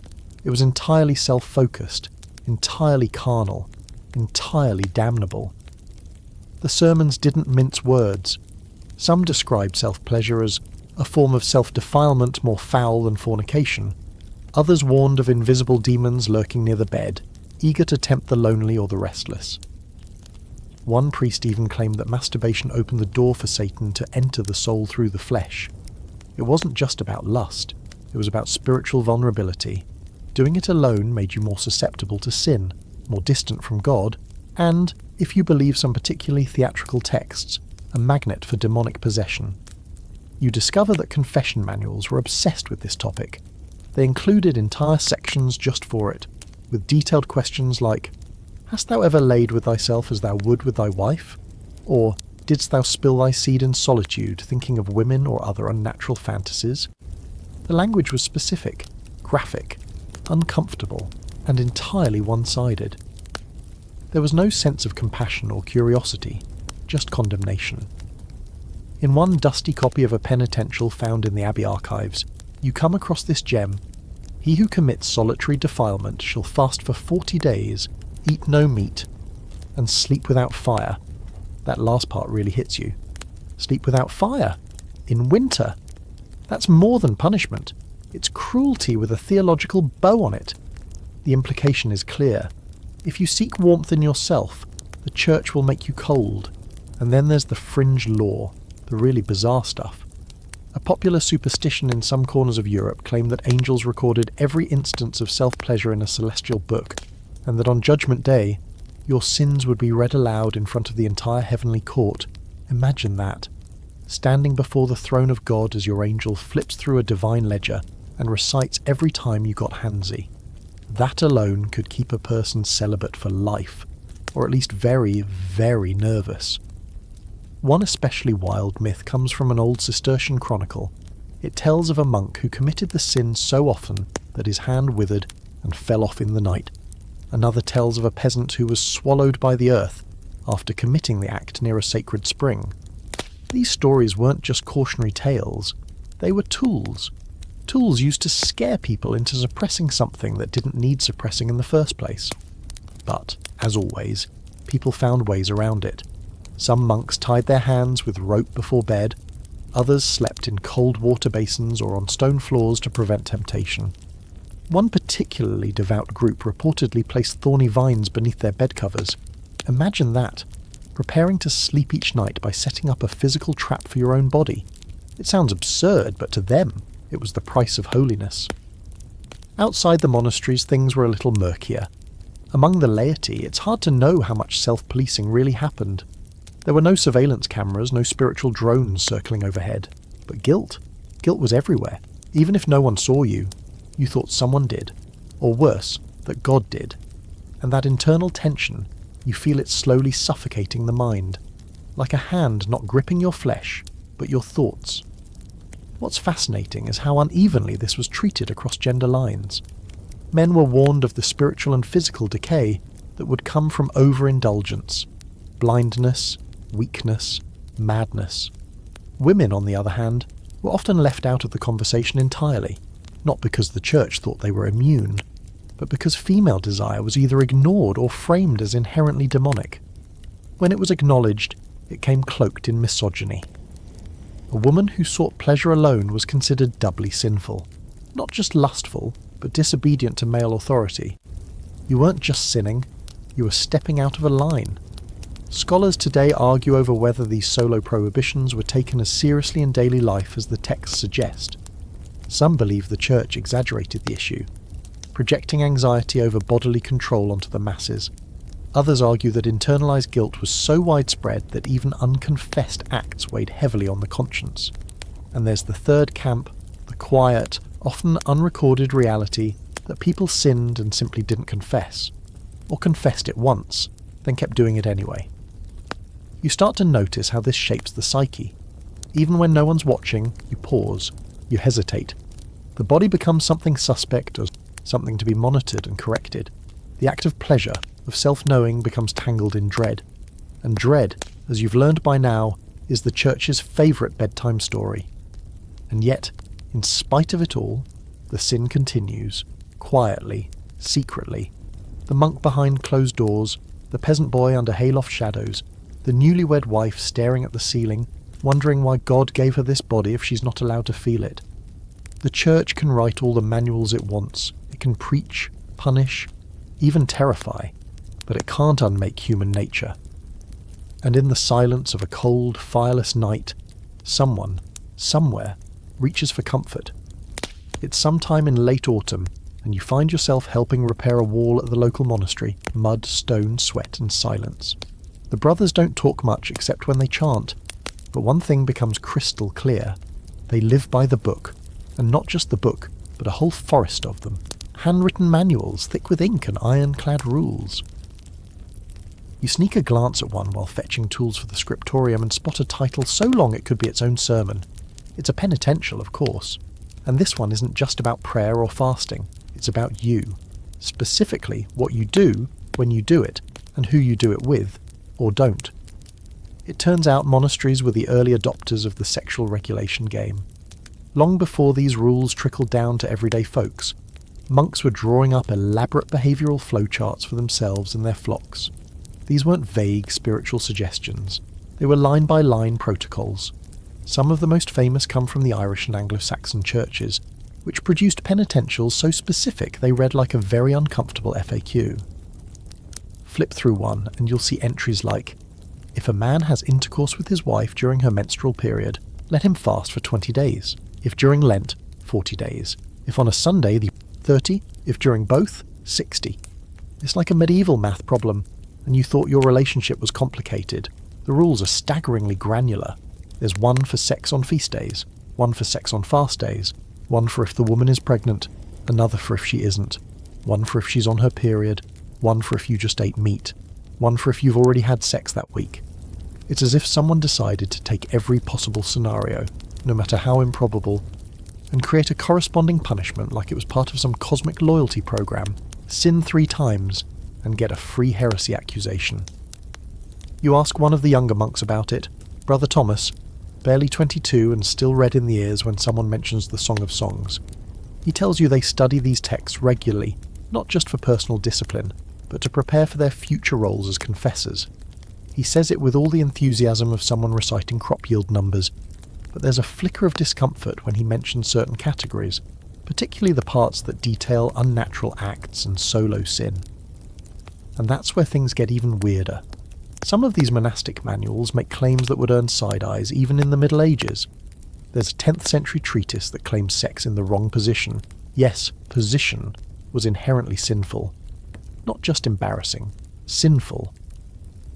It was entirely self-focused, entirely carnal, entirely damnable. The sermons didn't mince words. Some described self-pleasure as a form of self-defilement more foul than fornication. Others warned of invisible demons lurking near the bed, eager to tempt the lonely or the restless. One priest even claimed that masturbation opened the door for Satan to enter the soul through the flesh. It wasn't just about lust, it was about spiritual vulnerability. Doing it alone made you more susceptible to sin, more distant from God, and, if you believe some particularly theatrical texts, a magnet for demonic possession. You discover that confession manuals were obsessed with this topic. They included entire sections just for it, with detailed questions like, "Hast thou ever laid with thyself as thou would with thy wife?" Or, "Didst thou spill thy seed in solitude, thinking of women or other unnatural fantasies?" The language was specific, graphic, uncomfortable, and entirely one-sided. There was no sense of compassion or curiosity, just condemnation. In one dusty copy of a penitential found in the Abbey archives, you come across this gem: "He who commits solitary defilement shall fast for 40 days, eat no meat, and sleep without fire." That last part really hits you. Sleep without fire? In winter? That's more than punishment. It's cruelty with a theological bow on it. The implication is clear. If you seek warmth in yourself, the church will make you cold. And then there's the fringe law, the really bizarre stuff. A popular superstition in some corners of Europe claimed that angels recorded every instance of self-pleasure in a celestial book, and that on Judgment Day, your sins would be read aloud in front of the entire heavenly court. Imagine that. Standing before the throne of God as your angel flips through a divine ledger and recites every time you got handsy. That alone could keep a person celibate for life, or at least very, very nervous. One especially wild myth comes from an old Cistercian chronicle. It tells of a monk who committed the sin so often that his hand withered and fell off in the night. Another tells of a peasant who was swallowed by the earth after committing the act near a sacred spring. These stories weren't just cautionary tales, they were tools. Tools used to scare people into suppressing something that didn't need suppressing in the first place. But, as always, people found ways around it. Some monks tied their hands with rope before bed, others slept in cold water basins or on stone floors to prevent temptation. One particularly devout group reportedly placed thorny vines beneath their bed covers. Imagine that, preparing to sleep each night by setting up a physical trap for your own body. It sounds absurd, but to them, it was the price of holiness. Outside the monasteries, things were a little murkier. Among the laity, it's hard to know how much self-policing really happened. There were no surveillance cameras, no spiritual drones circling overhead. But guilt was everywhere. Even if no one saw you, you thought someone did. Or worse, that God did. And that internal tension, you feel it slowly suffocating the mind. Like a hand not gripping your flesh, but your thoughts. What's fascinating is how unevenly this was treated across gender lines. Men were warned of the spiritual and physical decay that would come from overindulgence, blindness, weakness, madness. Women, on the other hand, were often left out of the conversation entirely, not because the church thought they were immune, but because female desire was either ignored or framed as inherently demonic. When it was acknowledged, it came cloaked in misogyny. A woman who sought pleasure alone was considered doubly sinful, not just lustful, but disobedient to male authority. You weren't just sinning, you were stepping out of a line. Scholars today argue over whether these solo prohibitions were taken as seriously in daily life as the texts suggest. Some believe the church exaggerated the issue, projecting anxiety over bodily control onto the masses. Others argue that internalized guilt was so widespread that even unconfessed acts weighed heavily on the conscience. And there's the third camp, the quiet, often unrecorded reality that people sinned and simply didn't confess, or confessed it once, then kept doing it anyway. You start to notice how this shapes the psyche. Even when no one's watching, you pause, you hesitate. The body becomes something suspect or something to be monitored and corrected. The act of pleasure, of self-knowing, becomes tangled in dread. And dread, as you've learned by now, is the church's favourite bedtime story. And yet, in spite of it all, the sin continues, quietly, secretly. The monk behind closed doors, the peasant boy under hayloft shadows, the newlywed wife staring at the ceiling, wondering why God gave her this body if she's not allowed to feel it. The church can write all the manuals it wants. It can preach, punish, even terrify, but it can't unmake human nature. And in the silence of a cold, fireless night, someone, somewhere, reaches for comfort. It's sometime in late autumn, and you find yourself helping repair a wall at the local monastery, mud, stone, sweat, and silence. The brothers don't talk much except when they chant, but one thing becomes crystal clear. They live by the book, and not just the book, but a whole forest of them. Handwritten manuals, thick with ink and ironclad rules. You sneak a glance at one while fetching tools for the scriptorium and spot a title so long it could be its own sermon. It's a penitential, of course, and this one isn't just about prayer or fasting, it's about you. Specifically, what you do when you do it, and who you do it with, or don't. It turns out monasteries were the early adopters of the sexual regulation game. Long before these rules trickled down to everyday folks, monks were drawing up elaborate behavioural flowcharts for themselves and their flocks. These weren't vague spiritual suggestions, they were line-by-line protocols. Some of the most famous come from the Irish and Anglo-Saxon churches, which produced penitentials so specific they read like a very uncomfortable FAQ. Flip through one and you'll see entries like, If a man has intercourse with his wife during her menstrual period, let him fast for 20 days. If during Lent, 40 days. If on a Sunday, 30. If during both, 60. It's like a medieval math problem, and you thought your relationship was complicated. The rules are staggeringly granular. There's one for sex on feast days, one for sex on fast days, one for if the woman is pregnant, another for if she isn't, one for if she's on her period, one for if you just ate meat, one for if you've already had sex that week. It's as if someone decided to take every possible scenario, no matter how improbable, and create a corresponding punishment like it was part of some cosmic loyalty program. Sin 3 times, and get a free heresy accusation. You ask one of the younger monks about it, Brother Thomas, barely 22 and still red in the ears when someone mentions the Song of Songs. He tells you they study these texts regularly, not just for personal discipline, but to prepare for their future roles as confessors. He says it with all the enthusiasm of someone reciting crop yield numbers, but there's a flicker of discomfort when he mentions certain categories, particularly the parts that detail unnatural acts and solo sin. And that's where things get even weirder. Some of these monastic manuals make claims that would earn side eyes even in the Middle Ages. There's a 10th century treatise that claims sex in the wrong position, yes, position, was inherently sinful. Not just embarrassing, sinful.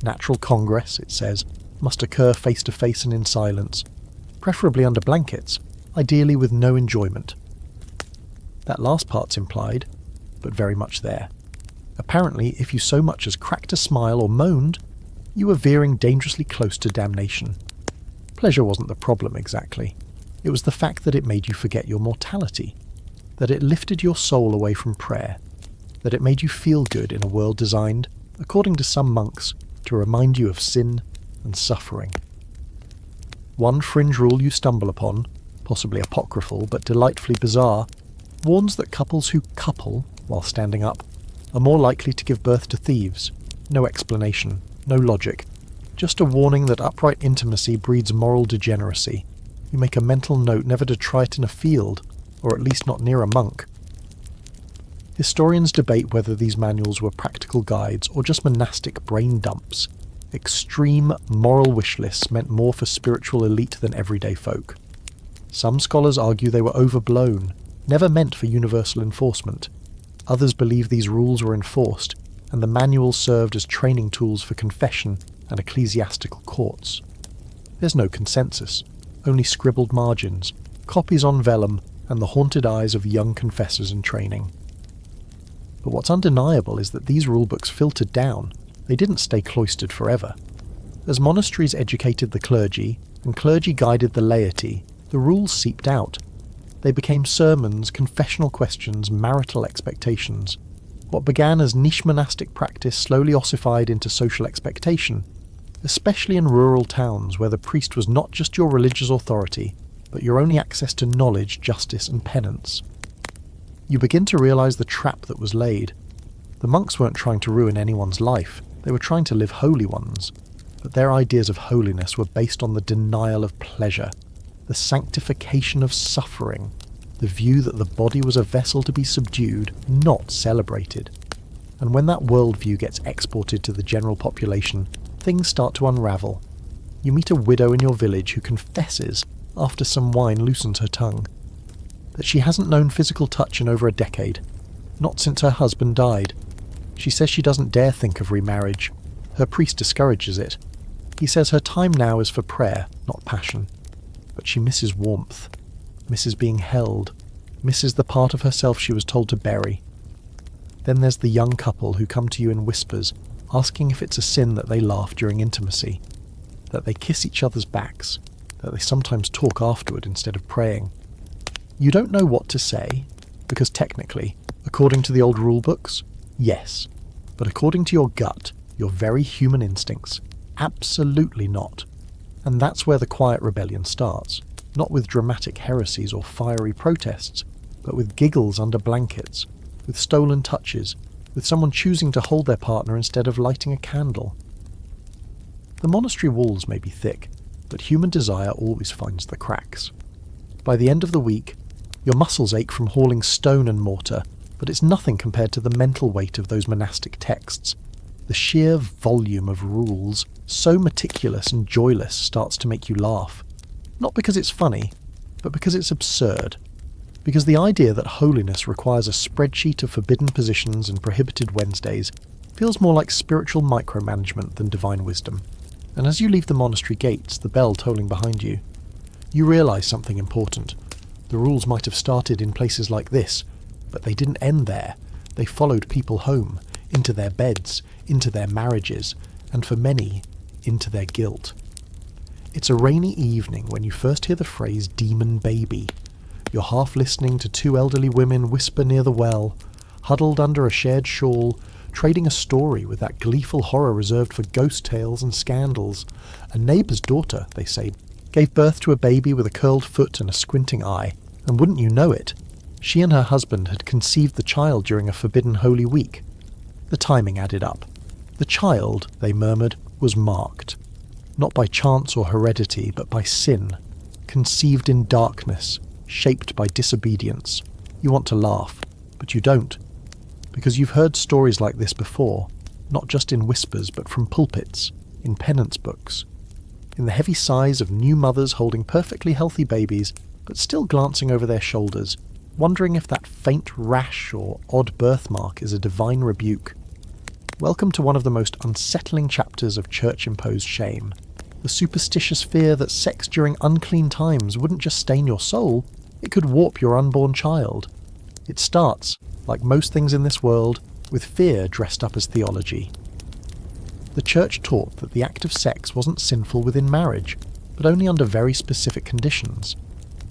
Natural congress, it says, must occur face to face and in silence, preferably under blankets, ideally with no enjoyment. That last part's implied, but very much there. Apparently, if you so much as cracked a smile or moaned, you were veering dangerously close to damnation. Pleasure wasn't the problem exactly. It was the fact that it made you forget your mortality, that it lifted your soul away from prayer, that it made you feel good in a world designed, according to some monks, to remind you of sin and suffering. One fringe rule you stumble upon, possibly apocryphal but delightfully bizarre, warns that couples who couple while standing up are more likely to give birth to thieves. No explanation, no logic, just a warning that upright intimacy breeds moral degeneracy. You make a mental note never to try it in a field, or at least not near a monk. Historians debate whether these manuals were practical guides or just monastic brain dumps. Extreme moral wish lists meant more for spiritual elite than everyday folk. Some scholars argue they were overblown, never meant for universal enforcement. Others believe these rules were enforced, and the manuals served as training tools for confession and ecclesiastical courts. There's no consensus, only scribbled margins, copies on vellum, and the haunted eyes of young confessors in training. But what's undeniable is that these rulebooks filtered down. They didn't stay cloistered forever. As monasteries educated the clergy, and clergy guided the laity, the rules seeped out. They became sermons, confessional questions, marital expectations. What began as niche monastic practice slowly ossified into social expectation, especially in rural towns where the priest was not just your religious authority, but your only access to knowledge, justice, and penance. You begin to realize the trap that was laid. The monks weren't trying to ruin anyone's life, they were trying to live holy ones, but their ideas of holiness were based on the denial of pleasure, the sanctification of suffering, the view that the body was a vessel to be subdued, not celebrated. And when that worldview gets exported to the general population, things start to unravel. You meet a widow in your village who confesses, after some wine loosens her tongue, that she hasn't known physical touch in over a decade, not since her husband died. She says she doesn't dare think of remarriage. Her priest discourages it. He says her time now is for prayer, not passion. But she misses warmth, misses being held, misses the part of herself she was told to bury. Then there's the young couple who come to you in whispers, asking if it's a sin that they laugh during intimacy, that they kiss each other's backs, that they sometimes talk afterward instead of praying. You don't know what to say, because technically, according to the old rule books, yes. But according to your gut, your very human instincts, absolutely not. And that's where the quiet rebellion starts, not with dramatic heresies or fiery protests, but with giggles under blankets, with stolen touches, with someone choosing to hold their partner instead of lighting a candle. The monastery walls may be thick, but human desire always finds the cracks. By the end of the week, your muscles ache from hauling stone and mortar, but it's nothing compared to the mental weight of those monastic texts. The sheer volume of rules, so meticulous and joyless starts to make you laugh. Not because it's funny, but because it's absurd. Because the idea that holiness requires a spreadsheet of forbidden positions and prohibited Wednesdays feels more like spiritual micromanagement than divine wisdom. And as you leave the monastery gates, the bell tolling behind you, you realise something important. The rules might have started in places like this, but they didn't end there. They followed people home, into their beds, into their marriages, and for many, into their guilt. It's a rainy evening when you first hear the phrase demon baby. You're half listening to two elderly women whisper near the well, huddled under a shared shawl, trading a story with that gleeful horror reserved for ghost tales and scandals. A neighbour's daughter, they say, gave birth to a baby with a curled foot and a squinting eye, and wouldn't you know it, she and her husband had conceived the child during a forbidden Holy Week. The timing added up. The child, they murmured, was marked, not by chance or heredity, but by sin, conceived in darkness, shaped by disobedience. You want to laugh, but you don't, because you've heard stories like this before, not just in whispers, but from pulpits, in penance books, in the heavy sighs of new mothers holding perfectly healthy babies, but still glancing over their shoulders, wondering if that faint rash or odd birthmark is a divine rebuke. Welcome to one of the most unsettling chapters of church-imposed shame. The superstitious fear that sex during unclean times wouldn't just stain your soul, it could warp your unborn child. It starts, like most things in this world, with fear dressed up as theology. The church taught that the act of sex wasn't sinful within marriage, but only under very specific conditions.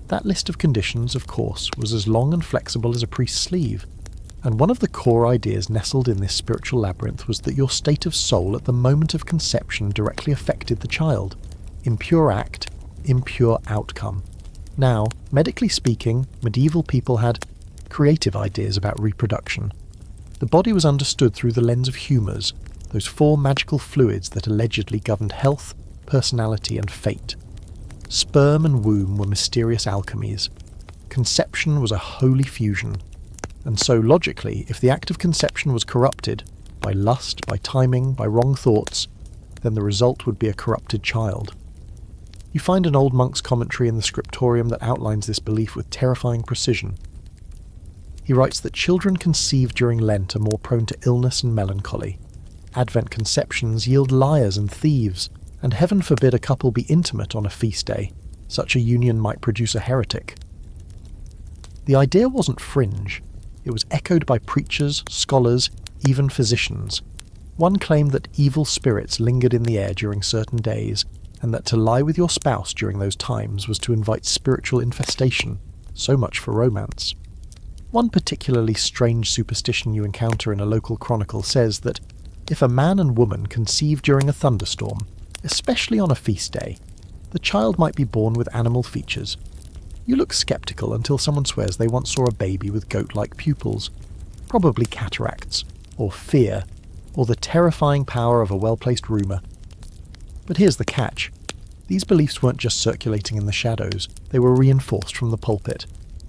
That list of conditions, of course, was as long and flexible as a priest's sleeve, and one of the core ideas nestled in this spiritual labyrinth was that your state of soul at the moment of conception directly affected the child. Impure act, impure outcome. Now, medically speaking, medieval people had creative ideas about reproduction. The body was understood through the lens of humours, those four magical fluids that allegedly governed health, personality and fate. Sperm and womb were mysterious alchemies. Conception was a holy fusion. And so, logically, if the act of conception was corrupted, by lust, by timing, by wrong thoughts, then the result would be a corrupted child. You find an old monk's commentary in the scriptorium that outlines this belief with terrifying precision. He writes that children conceived during Lent are more prone to illness and melancholy. Advent conceptions yield liars and thieves, and heaven forbid a couple be intimate on a feast day. Such a union might produce a heretic. The idea wasn't fringe. It was echoed by preachers, scholars, even physicians. One claimed that evil spirits lingered in the air during certain days, and that to lie with your spouse during those times was to invite spiritual infestation. So much for romance. One particularly strange superstition you encounter in a local chronicle says that if a man and woman conceive during a thunderstorm, especially on a feast day, the child might be born with animal features. You look sceptical until someone swears they once saw a baby with goat-like pupils, probably cataracts, or fear, or the terrifying power of a well-placed rumour. But here's the catch. These beliefs weren't just circulating in the shadows, they were reinforced from the pulpit.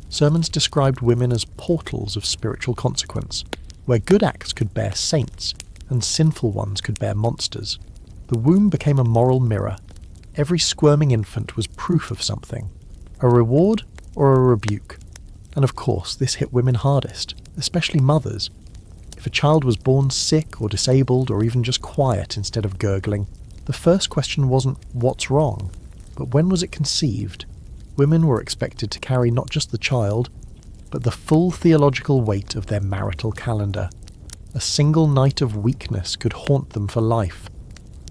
Sermons described women as portals of spiritual consequence, where good acts could bear saints, and sinful ones could bear monsters. The womb became a moral mirror. Every squirming infant was proof of something, a reward or a rebuke. And of course, this hit women hardest, especially mothers. If a child was born sick or disabled or even just quiet instead of gurgling, the first question wasn't what's wrong, but when was it conceived? Women were expected to carry not just the child, but the full theological weight of their marital calendar. A single night of weakness could haunt them for life.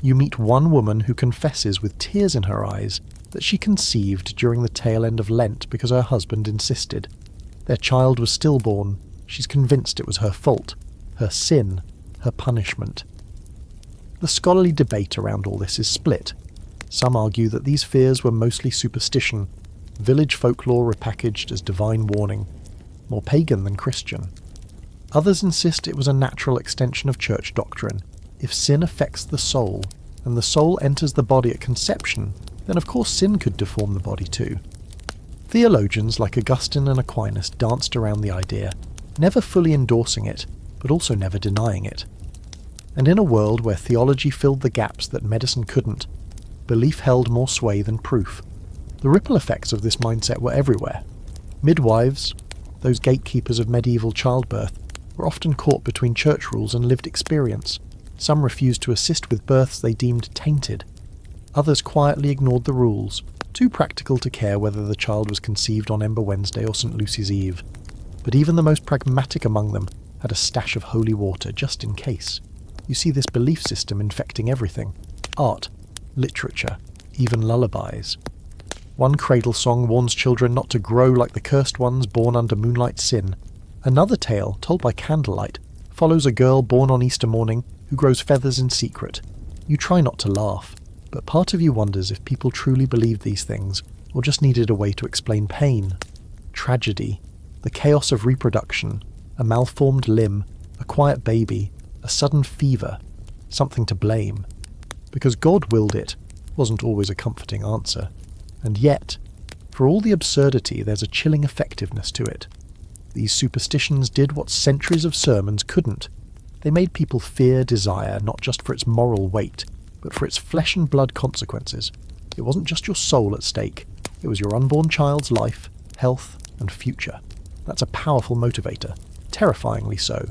You meet one woman who confesses with tears in her eyes that she conceived during the tail end of Lent because her husband insisted. Their child was stillborn. She's convinced it was her fault, her sin, her punishment. The scholarly debate around all this is split. Some argue that these fears were mostly superstition, village folklore repackaged as divine warning, more pagan than Christian. Others insist it was a natural extension of church doctrine. If sin affects the soul, and the soul enters the body at conception, then of course sin could deform the body too. Theologians like Augustine and Aquinas danced around the idea, never fully endorsing it, but also never denying it. And in a world where theology filled the gaps that medicine couldn't, belief held more sway than proof. The ripple effects of this mindset were everywhere. Midwives, those gatekeepers of medieval childbirth, were often caught between church rules and lived experience. Some refused to assist with births they deemed tainted. Others quietly ignored the rules, too practical to care whether the child was conceived on Ember Wednesday or St. Lucy's Eve. But even the most pragmatic among them had a stash of holy water just in case. You see this belief system infecting everything: art, literature, even lullabies. One cradle song warns children not to grow like the cursed ones born under moonlight sin. Another tale, told by candlelight, follows a girl born on Easter morning who grows feathers in secret. You try not to laugh, but part of you wonders if people truly believed these things, or just needed a way to explain pain, tragedy, the chaos of reproduction, a malformed limb, a quiet baby, a sudden fever, something to blame. Because God willed it wasn't always a comforting answer. And yet, for all the absurdity, there's a chilling effectiveness to it. These superstitions did what centuries of sermons couldn't. They made people fear desire not just for its moral weight, but for its flesh and blood consequences. It wasn't just your soul at stake, it was your unborn child's life, health, and future. That's a powerful motivator, terrifyingly so.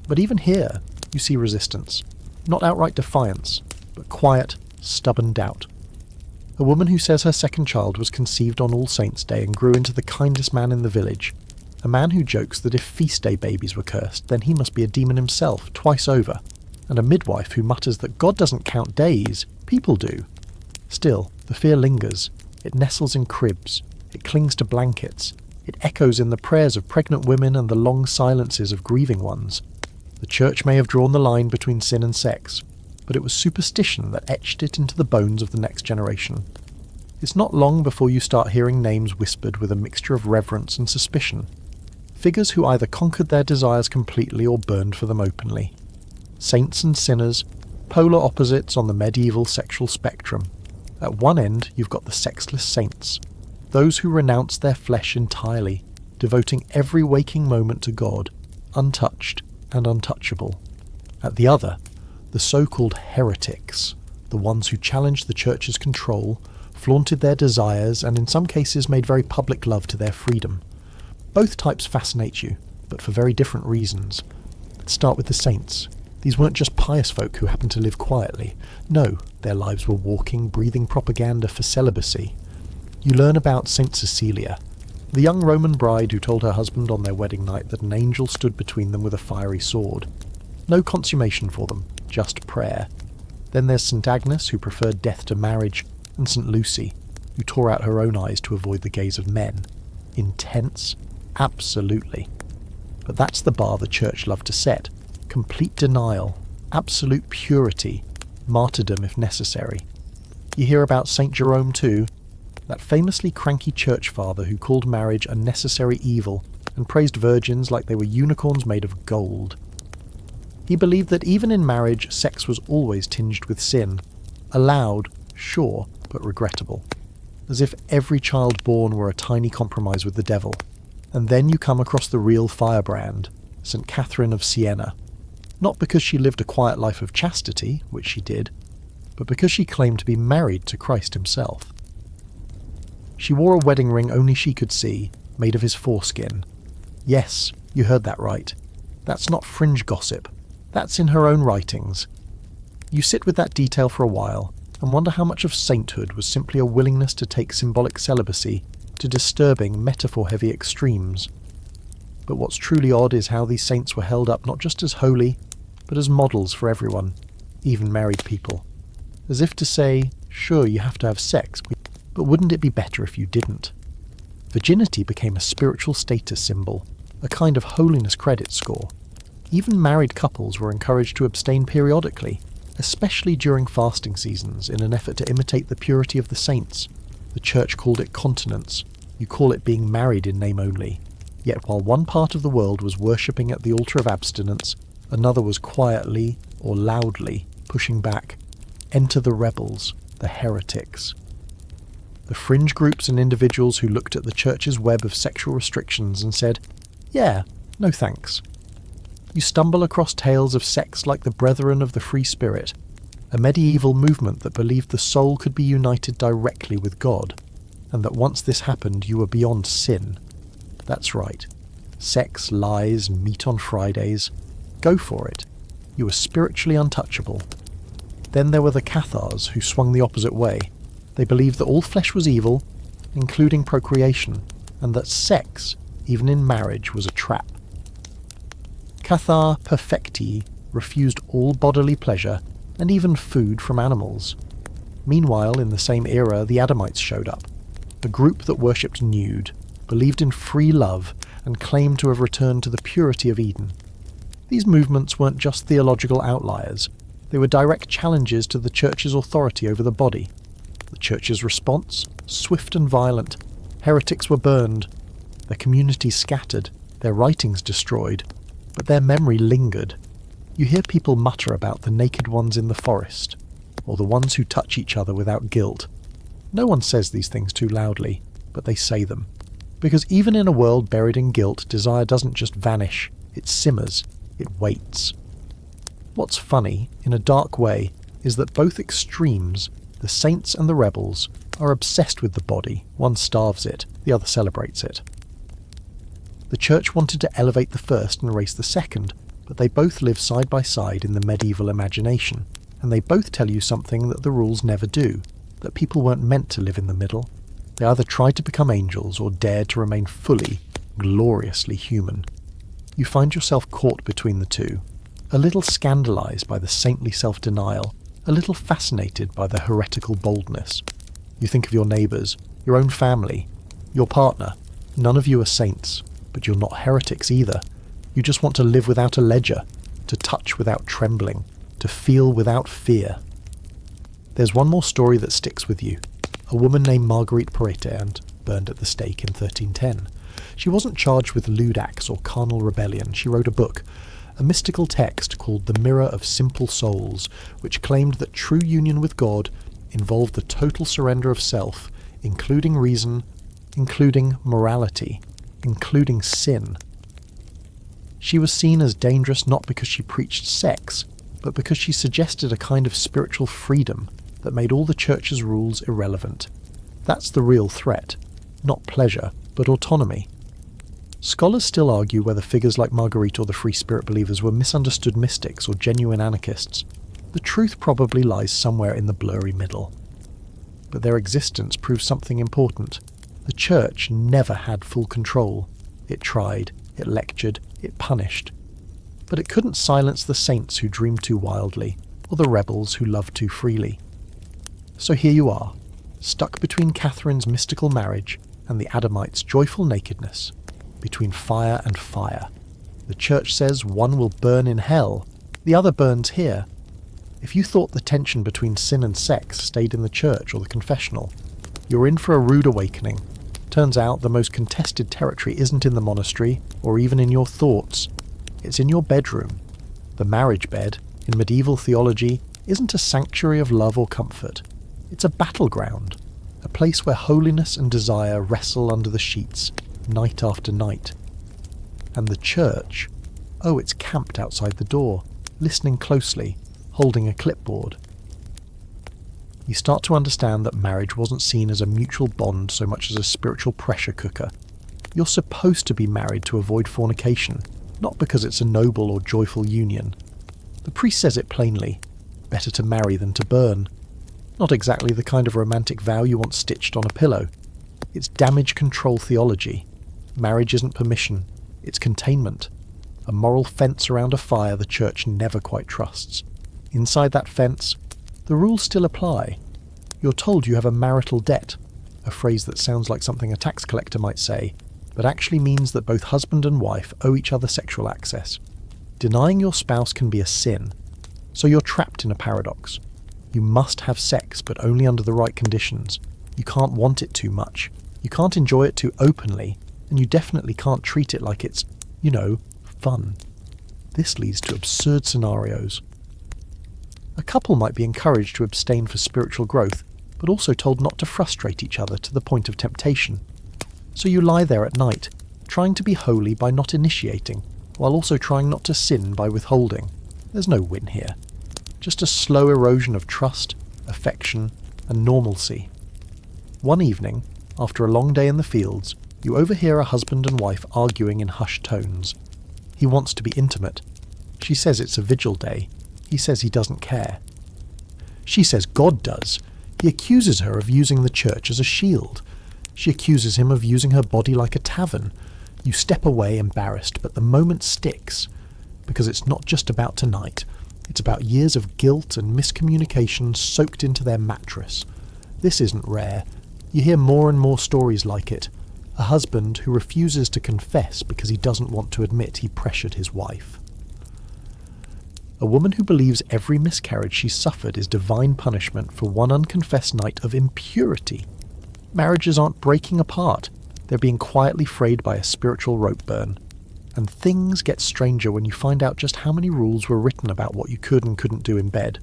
But even here, you see resistance. Not outright defiance, but quiet, stubborn doubt. A woman who says her second child was conceived on All Saints' Day and grew into the kindest man in the village. A man who jokes that if feast day babies were cursed, then he must be a demon himself, twice over. And a midwife who mutters that God doesn't count days, people do. Still, the fear lingers. It nestles in cribs. It clings to blankets. It echoes in the prayers of pregnant women and the long silences of grieving ones. The church may have drawn the line between sin and sex, but it was superstition that etched it into the bones of the next generation. It's not long before you start hearing names whispered with a mixture of reverence and suspicion. Figures who either conquered their desires completely or burned for them openly. Saints and sinners, polar opposites on the medieval sexual spectrum. At one end, you've got the sexless saints, those who renounce their flesh entirely, devoting every waking moment to God, untouched and untouchable. At the other, the so-called heretics, the ones who challenged the church's control, flaunted their desires, and in some cases made very public love to their freedom. Both types fascinate you, but for very different reasons. Let's start with the saints. These weren't just pious folk who happened to live quietly. No, their lives were walking, breathing propaganda for celibacy. You learn about Saint Cecilia, the young Roman bride who told her husband on their wedding night that an angel stood between them with a fiery sword. No consummation for them, just prayer. Then there's St. Agnes, who preferred death to marriage, and St. Lucy, who tore out her own eyes to avoid the gaze of men. Intense? Absolutely. But that's the bar the church loved to set. Complete denial, absolute purity, martyrdom if necessary. You hear about St. Jerome too, that famously cranky church father who called marriage a necessary evil and praised virgins like they were unicorns made of gold. He believed that even in marriage, sex was always tinged with sin. Allowed, sure, but regrettable. As if every child born were a tiny compromise with the devil. And then you come across the real firebrand, St. Catherine of Siena. Not because she lived a quiet life of chastity, which she did, but because she claimed to be married to Christ himself. She wore a wedding ring only she could see, made of his foreskin. Yes, you heard that right. That's not fringe gossip. That's in her own writings. You sit with that detail for a while, and wonder how much of sainthood was simply a willingness to take symbolic celibacy to disturbing, metaphor-heavy extremes. But what's truly odd is how these saints were held up not just as holy, but as models for everyone, even married people. As if to say, sure, you have to have sex, but wouldn't it be better if you didn't? Virginity became a spiritual status symbol, a kind of holiness credit score. Even married couples were encouraged to abstain periodically, especially during fasting seasons, in an effort to imitate the purity of the saints. The church called it continence. You call it being married in name only. Yet while one part of the world was worshipping at the altar of abstinence, another was quietly or loudly pushing back. Enter the rebels, the heretics. The fringe groups and individuals who looked at the church's web of sexual restrictions and said, yeah, no thanks. You stumble across tales of sects like the Brethren of the Free Spirit, a medieval movement that believed the soul could be united directly with God, and that once this happened you were beyond sin. That's right. Sex, lies, meat on Fridays. Go for it. You were spiritually untouchable. Then there were the Cathars, who swung the opposite way. They believed that all flesh was evil, including procreation, and that sex, even in marriage, was a trap. Cathar perfecti refused all bodily pleasure and even food from animals. Meanwhile, in the same era, the Adamites showed up, a group that worshipped nude, believed in free love, and claimed to have returned to the purity of Eden. These movements weren't just theological outliers, they were direct challenges to the Church's authority over the body. The Church's response? Swift and violent. Heretics were burned, their communities scattered, their writings destroyed, but their memory lingered. You hear people mutter about the naked ones in the forest, or the ones who touch each other without guilt. No one says these things too loudly, but they say them. Because even in a world buried in guilt, desire doesn't just vanish, it simmers, it waits. What's funny, in a dark way, is that both extremes, the saints and the rebels, are obsessed with the body. One starves it, the other celebrates it. The Church wanted to elevate the first and raise the second, but they both live side by side in the medieval imagination, and they both tell you something that the rules never do, that people weren't meant to live in the middle. They either tried to become angels or dared to remain fully, gloriously human. You find yourself caught between the two, a little scandalized by the saintly self-denial, a little fascinated by the heretical boldness. You think of your neighbours, your own family, your partner. None of you are saints, but you're not heretics either. You just want to live without a ledger, to touch without trembling, to feel without fear. There's one more story that sticks with you. A woman named Marguerite Porete, burned at the stake in 1310. She wasn't charged with lewd acts or carnal rebellion. She wrote a book, a mystical text called The Mirror of Simple Souls, which claimed that true union with God involved the total surrender of self, including reason, including morality, including sin. She was seen as dangerous not because she preached sex, but because she suggested a kind of spiritual freedom that made all the Church's rules irrelevant. That's the real threat, not pleasure, but autonomy. Scholars still argue whether figures like Marguerite or the Free Spirit believers were misunderstood mystics or genuine anarchists. The truth probably lies somewhere in the blurry middle. But their existence proves something important. The Church never had full control. It tried, it lectured, it punished. But it couldn't silence the saints who dreamed too wildly, or the rebels who loved too freely. So here you are, stuck between Catherine's mystical marriage and the Adamites' joyful nakedness, between fire and fire. The Church says one will burn in hell, the other burns here. If you thought the tension between sin and sex stayed in the church or the confessional, you're in for a rude awakening. Turns out the most contested territory isn't in the monastery, or even in your thoughts. It's in your bedroom. The marriage bed, in medieval theology, isn't a sanctuary of love or comfort. It's a battleground, a place where holiness and desire wrestle under the sheets, night after night. And the Church, oh, it's camped outside the door, listening closely, holding a clipboard. You start to understand that marriage wasn't seen as a mutual bond so much as a spiritual pressure cooker. You're supposed to be married to avoid fornication, not because it's a noble or joyful union. The priest says it plainly, better to marry than to burn. Not exactly the kind of romantic vow you want stitched on a pillow. It's damage control theology. Marriage isn't permission, it's containment. A moral fence around a fire the Church never quite trusts. Inside that fence, the rules still apply. You're told you have a marital debt, a phrase that sounds like something a tax collector might say, but actually means that both husband and wife owe each other sexual access. Denying your spouse can be a sin, so you're trapped in a paradox. You must have sex, but only under the right conditions. You can't want it too much. You can't enjoy it too openly, and you definitely can't treat it like it's, fun. This leads to absurd scenarios. A couple might be encouraged to abstain for spiritual growth, but also told not to frustrate each other to the point of temptation. So you lie there at night, trying to be holy by not initiating, while also trying not to sin by withholding. There's no win here. Just a slow erosion of trust, affection, and normalcy. One evening, after a long day in the fields, you overhear a husband and wife arguing in hushed tones. He wants to be intimate. She says it's a vigil day. He says he doesn't care. She says God does. He accuses her of using the church as a shield. She accuses him of using her body like a tavern. You step away embarrassed, but the moment sticks, because it's not just about tonight. It's about years of guilt and miscommunication soaked into their mattress. This isn't rare. You hear more and more stories like it. A husband who refuses to confess because he doesn't want to admit he pressured his wife. A woman who believes every miscarriage she suffered is divine punishment for one unconfessed night of impurity. Marriages aren't breaking apart. They're being quietly frayed by a spiritual rope burn. And things get stranger when you find out just how many rules were written about what you could and couldn't do in bed.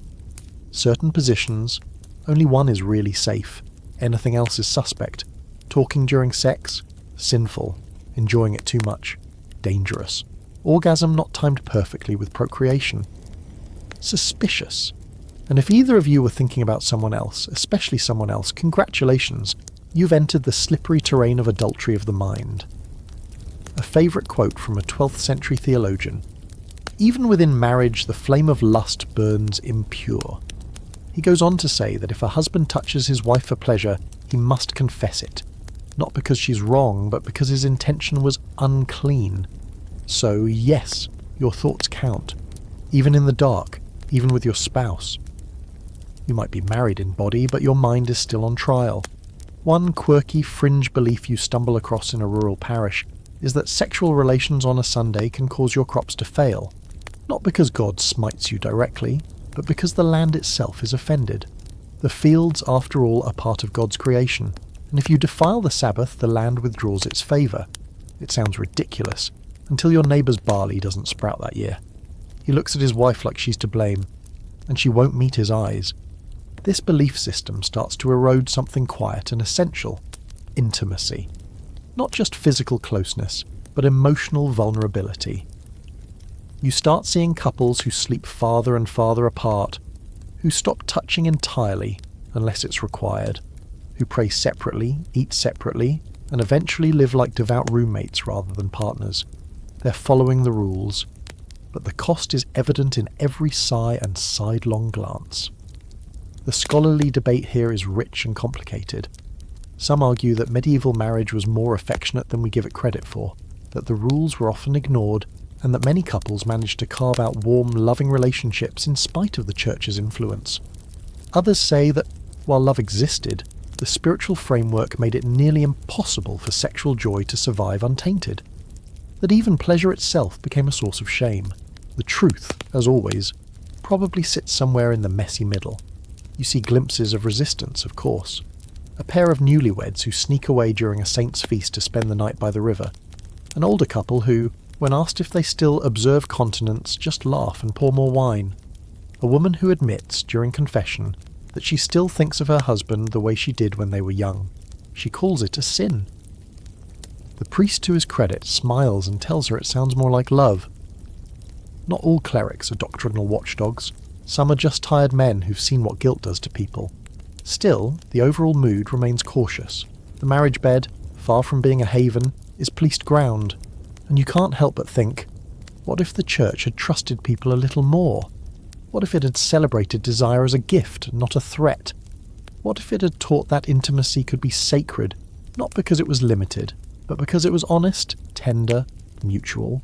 Certain positions, only one is really safe. Anything else is suspect. Talking during sex, sinful. Enjoying it too much, dangerous. Orgasm not timed perfectly with procreation, suspicious. And if either of you were thinking about someone else, especially someone else, congratulations, you've entered the slippery terrain of adultery of the mind. A favourite quote from a 12th century theologian: "Even within marriage the flame of lust burns impure." He goes on to say that if a husband touches his wife for pleasure, he must confess it, not because she's wrong, but because his intention was unclean. So yes, your thoughts count, even in the dark, even with your spouse. You might be married in body, but your mind is still on trial. One quirky fringe belief you stumble across in a rural parish is that sexual relations on a Sunday can cause your crops to fail, not because God smites you directly, but because the land itself is offended. The fields, after all, are part of God's creation, and if you defile the Sabbath, the land withdraws its favour. It sounds ridiculous, until your neighbour's barley doesn't sprout that year. He looks at his wife like she's to blame, and she won't meet his eyes. This belief system starts to erode something quiet and essential: intimacy. Not just physical closeness, but emotional vulnerability. You start seeing couples who sleep farther and farther apart, who stop touching entirely unless it's required, who pray separately, eat separately, and eventually live like devout roommates rather than partners. They're following the rules, but the cost is evident in every sigh and sidelong glance. The scholarly debate here is rich and complicated. Some argue that medieval marriage was more affectionate than we give it credit for, that the rules were often ignored, and that many couples managed to carve out warm, loving relationships in spite of the church's influence. Others say that, while love existed, the spiritual framework made it nearly impossible for sexual joy to survive untainted. That even pleasure itself became a source of shame. The truth, as always, probably sits somewhere in the messy middle. You see glimpses of resistance, of course. A pair of newlyweds who sneak away during a saint's feast to spend the night by the river. An older couple who, when asked if they still observe continence, just laugh and pour more wine. A woman who admits, during confession, that she still thinks of her husband the way she did when they were young. She calls it a sin. The priest, to his credit, smiles and tells her it sounds more like love. Not all clerics are doctrinal watchdogs. Some are just tired men who've seen what guilt does to people. Still, the overall mood remains cautious. The marriage bed, far from being a haven, is policed ground. And you can't help but think, what if the church had trusted people a little more? What if it had celebrated desire as a gift, not a threat? What if it had taught that intimacy could be sacred, not because it was limited, but because it was honest, tender, mutual?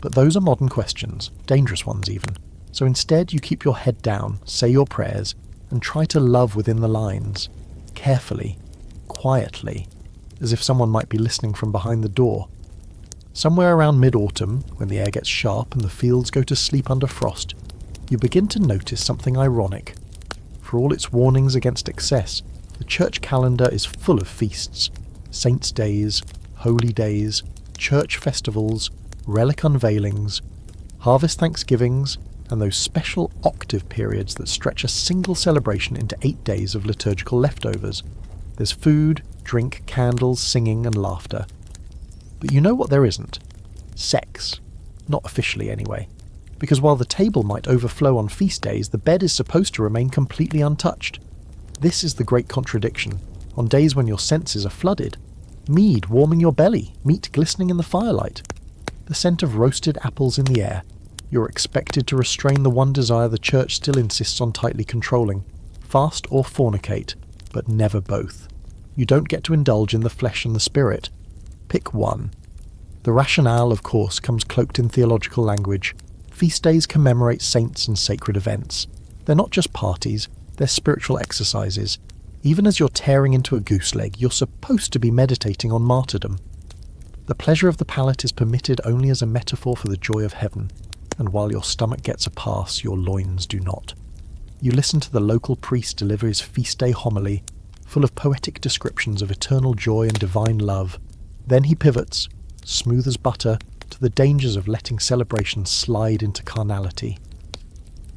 But those are modern questions, dangerous ones even. So instead you keep your head down, say your prayers, and try to love within the lines, carefully, quietly, as if someone might be listening from behind the door. Somewhere around mid-autumn, when the air gets sharp and the fields go to sleep under frost, you begin to notice something ironic. For all its warnings against excess, the church calendar is full of feasts: saints' days, holy days, church festivals, relic unveilings, harvest thanksgivings, and those special octave periods that stretch a single celebration into 8 days of liturgical leftovers. There's food, drink, candles, singing, and laughter. But you know what there isn't? Sex. Not officially anyway. Because while the table might overflow on feast days, the bed is supposed to remain completely untouched. This is the great contradiction. On days when your senses are flooded, mead warming your belly, meat glistening in the firelight, the scent of roasted apples in the air, you're expected to restrain the one desire the church still insists on tightly controlling: fast or fornicate, but never both. You don't get to indulge in the flesh and the spirit. Pick one. The rationale, of course, comes cloaked in theological language. Feast days commemorate saints and sacred events. They're not just parties, they're spiritual exercises. Even as you're tearing into a goose leg, you're supposed to be meditating on martyrdom. The pleasure of the palate is permitted only as a metaphor for the joy of heaven, and while your stomach gets a pass, your loins do not. You listen to the local priest deliver his feast day homily, full of poetic descriptions of eternal joy and divine love. Then he pivots, smooth as butter, to the dangers of letting celebration slide into carnality.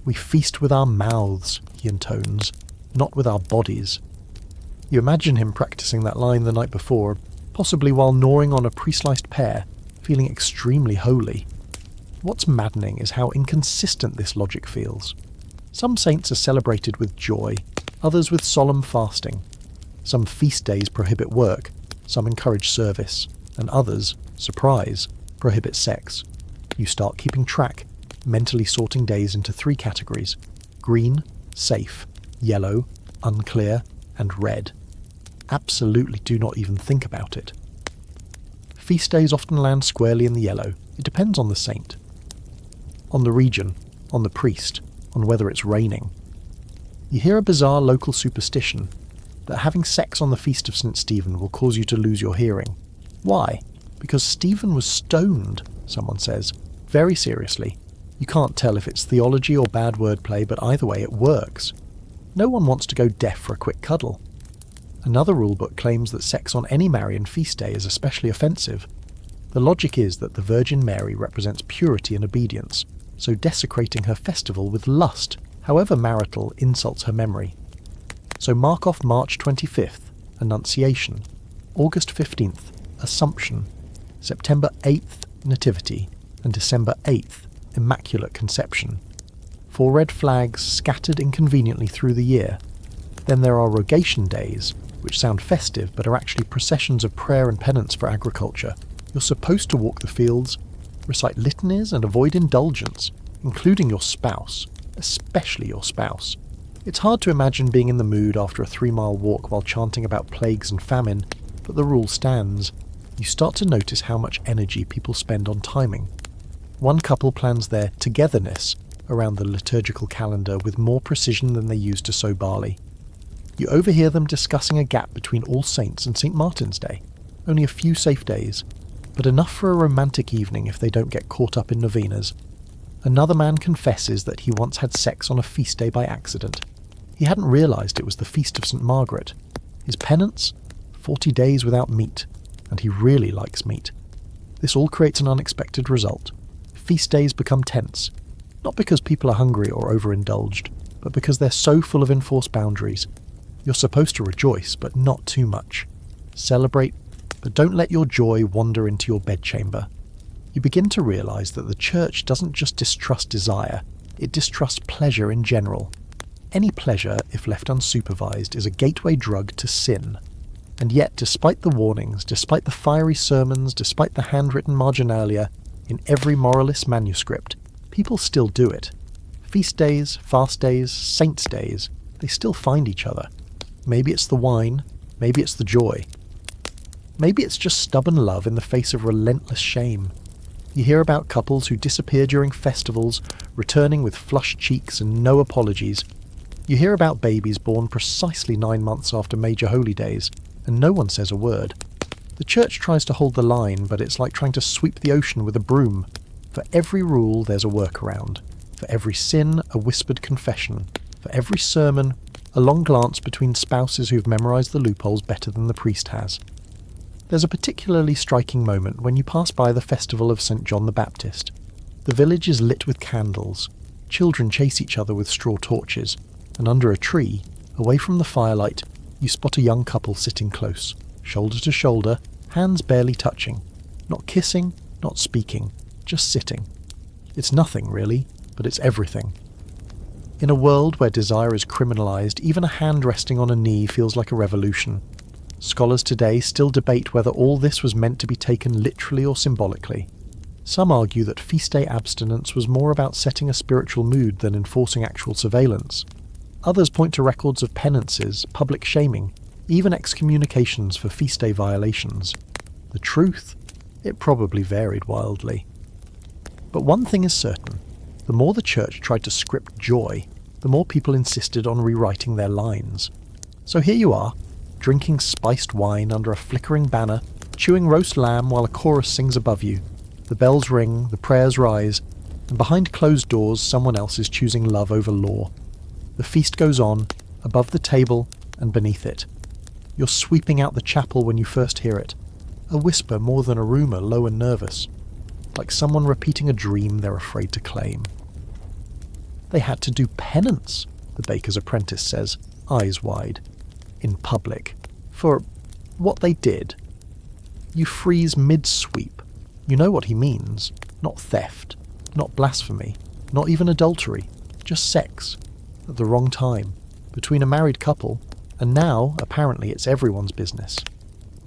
We feast with our mouths, he intones, not with our bodies. You imagine him practicing that line the night before, possibly while gnawing on a pre-sliced pear, feeling extremely holy. What's maddening is how inconsistent this logic feels. Some saints are celebrated with joy, others with solemn fasting. Some feast days prohibit work, some encourage service, and others, surprise, prohibit sex. You start keeping track, mentally sorting days into 3 categories: green, safe; yellow, unclear; and red. Absolutely do not even think about it. Feast days often land squarely in the yellow. It depends on the saint, on the region, on the priest, on whether it's raining. You hear a bizarre local superstition that having sex on the feast of St. Stephen will cause you to lose your hearing. Why? Because Stephen was stoned, someone says, very seriously. You can't tell if it's theology or bad wordplay, but either way it works. No one wants to go deaf for a quick cuddle. Another rulebook claims that sex on any Marian feast day is especially offensive. The logic is that the Virgin Mary represents purity and obedience, so desecrating her festival with lust, however marital, insults her memory. So mark off March 25th, Annunciation; August 15th, Assumption; September 8th, Nativity; and December 8th, Immaculate Conception. 4 red flags scattered inconveniently through the year. Then there are rogation days, which sound festive but are actually processions of prayer and penance for agriculture. You're supposed to walk the fields, recite litanies and avoid indulgence, including your spouse, especially your spouse. It's hard to imagine being in the mood after a 3-mile walk while chanting about plagues and famine, but the rule stands. You start to notice how much energy people spend on timing. One couple plans their togetherness around the liturgical calendar with more precision than they use to sow barley. You overhear them discussing a gap between All Saints and St. Martin's Day. Only a few safe days, but enough for a romantic evening if they don't get caught up in novenas. Another man confesses that he once had sex on a feast day by accident. He hadn't realised it was the Feast of St. Margaret. His penance? 40 days without meat, and he really likes meat. This all creates an unexpected result. Feast days become tense, not because people are hungry or overindulged, but because they're so full of enforced boundaries. You're supposed to rejoice, but not too much. Celebrate, but don't let your joy wander into your bedchamber. You begin to realise that the church doesn't just distrust desire, it distrusts pleasure in general. Any pleasure, if left unsupervised, is a gateway drug to sin. And yet, despite the warnings, despite the fiery sermons, despite the handwritten marginalia, in every moralist manuscript, people still do it. Feast days, fast days, saints' days, they still find each other. Maybe it's the wine, maybe it's the joy. Maybe it's just stubborn love in the face of relentless shame. You hear about couples who disappear during festivals, returning with flushed cheeks and no apologies. You hear about babies born precisely 9 months after major holy days, and no one says a word. The church tries to hold the line, but it's like trying to sweep the ocean with a broom. For every rule, there's a workaround. For every sin, a whispered confession. For every sermon, a long glance between spouses who've memorised the loopholes better than the priest has. There's a particularly striking moment when you pass by the festival of St. John the Baptist. The village is lit with candles. Children chase each other with straw torches, and under a tree, away from the firelight, you spot a young couple sitting close, shoulder to shoulder, hands barely touching. Not kissing, not speaking, just sitting. It's nothing, really, but it's everything. In a world where desire is criminalised, even a hand resting on a knee feels like a revolution. Scholars today still debate whether all this was meant to be taken literally or symbolically. Some argue that feast day abstinence was more about setting a spiritual mood than enforcing actual surveillance. Others point to records of penances, public shaming, even excommunications for feast day violations. The truth? It probably varied wildly. But one thing is certain. The more the church tried to script joy, the more people insisted on rewriting their lines. So here you are, drinking spiced wine under a flickering banner, chewing roast lamb while a chorus sings above you. The bells ring, the prayers rise, and behind closed doors someone else is choosing love over law. The feast goes on, above the table and beneath it. You're sweeping out the chapel when you first hear it, a whisper more than a rumour, low and nervous, like someone repeating a dream they're afraid to claim. They had to do penance, the baker's apprentice says, eyes wide, in public, for what they did. You freeze mid-sweep. You know what he means. Not theft, not blasphemy, not even adultery, just sex, at the wrong time, between a married couple, and now, apparently, it's everyone's business.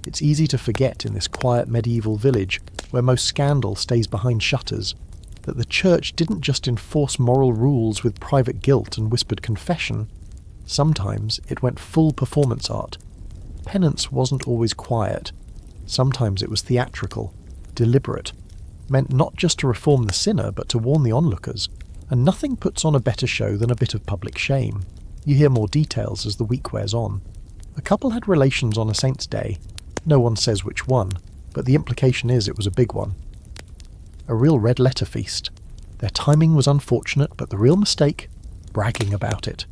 It's easy to forget in this quiet medieval village, where most scandal stays behind shutters, that the church didn't just enforce moral rules with private guilt and whispered confession. Sometimes it went full performance art. Penance wasn't always quiet. Sometimes it was theatrical, deliberate, meant not just to reform the sinner but to warn the onlookers, and nothing puts on a better show than a bit of public shame. You hear more details as the week wears on. A couple had relations on a saint's day. No one says which one, but the implication is it was a big one. A real red-letter feast. Their timing was unfortunate, but the real mistake? Bragging about it.